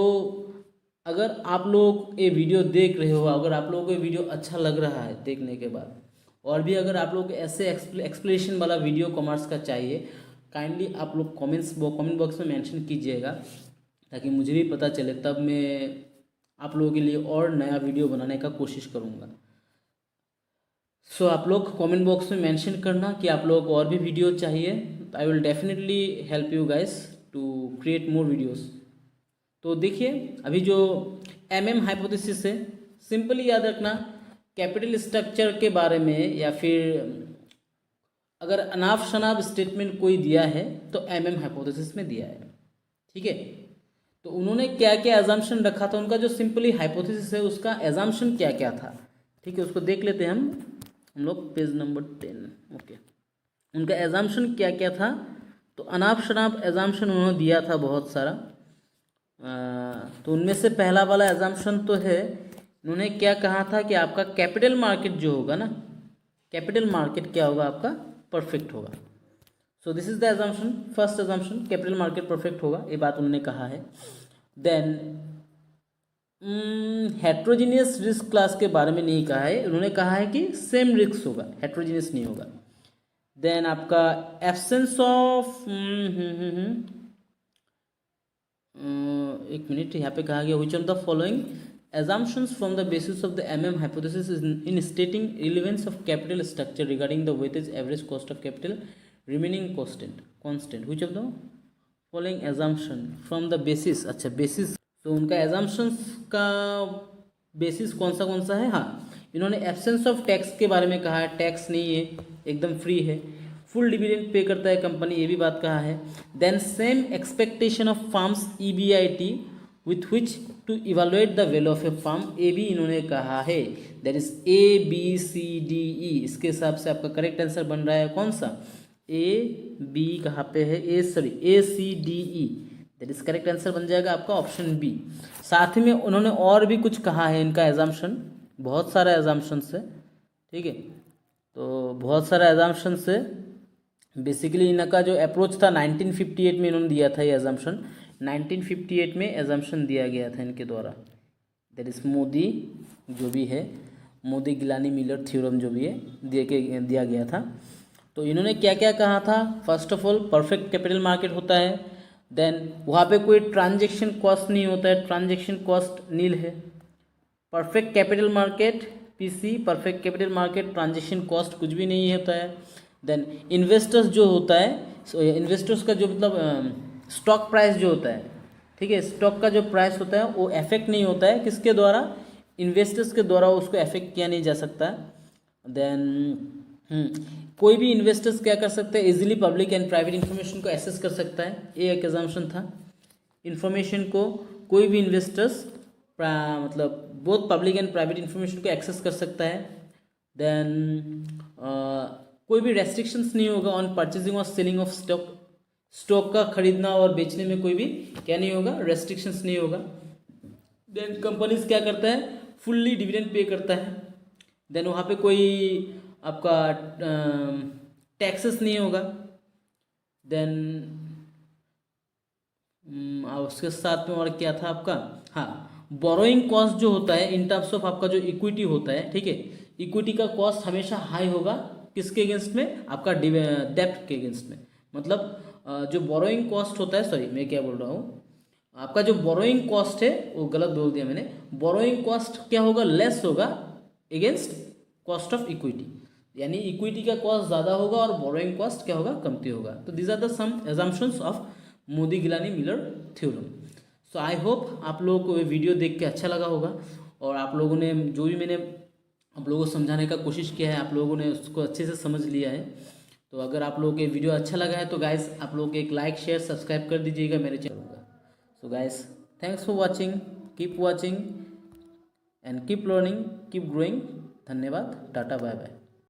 अगर आप लोग ये वीडियो देख रहे हो, अगर आप लोगों को ये वीडियो अच्छा लग रहा है देखने के बाद, और भी अगर आप लोग ऐसे एक्सप्लेनेशन वाला वीडियो कॉमर्स का चाहिए, काइंडली आप लोग कमेंट बॉक्स में मेंशन कीजिएगा, ताकि मुझे भी पता चले, तब मैं आप लोगों के लिए और नया वीडियो बनाने का कोशिश करूँगा। सो आप लोग कमेंट बॉक्स में मेंशन करना कि आप लोगों को और भी वीडियो चाहिए, तो I will definitely help you guys to create more videos. तो देखिए, अभी जो MM हाइपोथेसिस है, सिंपली याद रखना, कैपिटल स्ट्रक्चर के बारे में, या फिर अगर अनाप शनाप स्टेटमेंट कोई दिया है तो MM हाइपोथेसिस में दिया है, ठीक है। तो उन्होंने क्या क्या एजम्पशन रखा था, उनका जो सिंपली हाइपोथेसिस है उसका एजम्पशन क्या क्या था, ठीक है, उसको देख लेते हैं हम लोग, पेज नंबर 10। ओके, उनका एजम्पशन क्या क्या था, तो अनाप शनाप एजम्पशन उन्होंने दिया था बहुत सारा। तो उनमें से पहला वाला एजम्पशन तो है, उन्होंने क्या कहा था कि आपका कैपिटल मार्केट जो होगा ना, कैपिटल मार्केट क्या होगा आपका, परफेक्ट होगा। So this is the assumption, first assumption, capital market perfect होगा, ये बात उन्होंने कहा है। देन हेट्रोजीनियस रिस्क क्लास के बारे में नहीं कहा है, उन्होंने कहा है कि सेम रिस्क होगा, हेट्रोजीनियस नहीं होगा। देन आपका एब्सेंस ऑफ एक मिनट, यहाँ पे कहा गया which of the following assumptions from the basis of the MM hypothesis is in stating relevance of capital structure regarding the weighted average cost of capital remaining constant which of the following assumption from the basis, अच्छा basis, तो उनका assumptions का basis कौन सा है, हाँ, इन्होंने absence of tax के बारे में कहा है, टैक्स नहीं है, एकदम फ्री है, फुल डिविडेंड पे करता है कंपनी, ये भी बात कहा है। Then same expectation of firms EBIT with which to evaluate the value of a firm, ए भी इन्होंने कहा है, दैट इज ABCDE। इसके हिसाब से आपका करेक्ट आंसर बन रहा है कौन सा, AB कहाँ पे है, ACDE, that is correct answer बन जाएगा आपका ऑप्शन बी। साथ में उन्होंने और भी कुछ कहा है, इनका एजम्पशन, बहुत सारा एजम्पशन है, ठीक है, तो बहुत सारा एजम्पशन है, बेसिकली इनका जो अप्रोच था 1958 में इन्होंने दिया था ये एजम्पशन, 1958 में एजम्पशन दिया गया था इनके द्वारा। दैट इज मोदी जो भी है, मोदी गिलानी मिलर थ्योरम जो भी है दिया गया था। तो इन्होंने क्या क्या कहा था? First of all perfect capital market होता है, देन वहाँ पे कोई ट्रांजेक्शन कॉस्ट नहीं होता है, ट्रांजेक्शन कॉस्ट नील है। Perfect capital market PC, perfect capital market transaction cost कुछ भी नहीं होता है। देन इन्वेस्टर्स जो होता है, इन्वेस्टर्स का जो मतलब स्टॉक प्राइस जो होता है, ठीक है, स्टॉक का जो प्राइस होता है वो अफेक्ट नहीं होता है, किसके द्वारा? इन्वेस्टर्स के द्वारा उसको अफेक्ट किया नहीं जा सकता। देन कोई भी इन्वेस्टर्स क्या कर सकते हैं? Easily public and private information को एक्सेस कर सकता है, ये एक एजम्पशन था। इन्फॉर्मेशन को कोई भी इन्वेस्टर्स मतलब both public and private information को एक्सेस कर सकता है। देन कोई भी रेस्ट्रिक्शंस नहीं होगा ऑन परचेजिंग और सेलिंग ऑफ स्टॉक, स्टॉक का खरीदना और बेचने में कोई भी क्या नहीं होगा? रेस्ट्रिक्शंस नहीं होगा। देन कंपनीज क्या करता है? फुल्ली डिविडेंड पे करता है। देन वहाँ पे कोई आपका टैक्सेस नहीं होगा। देन उसके साथ में और क्या था आपका? हाँ, बोरोइंग कॉस्ट जो होता है इन टर्म्स ऑफ आपका जो इक्विटी होता है, ठीक है, इक्विटी का कॉस्ट हमेशा हाई होगा, किसके अगेंस्ट में? आपका डेप्ट के अगेंस्ट में। मतलब जो बोरोइंग कॉस्ट होता है, सॉरी मैं क्या बोल रहा हूँ, आपका जो बोरोइंग कॉस्ट है वो गलत बोल दिया मैंने, बोरोइंग कॉस्ट क्या होगा? लेस होगा अगेंस्ट कॉस्ट ऑफ इक्विटी, यानी इक्विटी का कॉस्ट ज़्यादा होगा और बोरोइंग कॉस्ट क्या होगा? कमती होगा। तो these are the some assumptions of Modigliani Miller theorem. So I hope आप लोगों को ये वीडियो देख के अच्छा लगा होगा, और आप लोगों ने जो भी मैंने आप लोगों को समझाने का कोशिश किया है, आप लोगों ने उसको अच्छे से समझ लिया है। तो अगर आप लोगों को ये वीडियो अच्छा लगा है तो गाइस आप लोग एक लाइक शेयर सब्सक्राइब कर दीजिएगा मेरे चैनल का। So guys thanks for watching and keep learning, keep growing. धन्यवाद, टाटा, बाय बाय।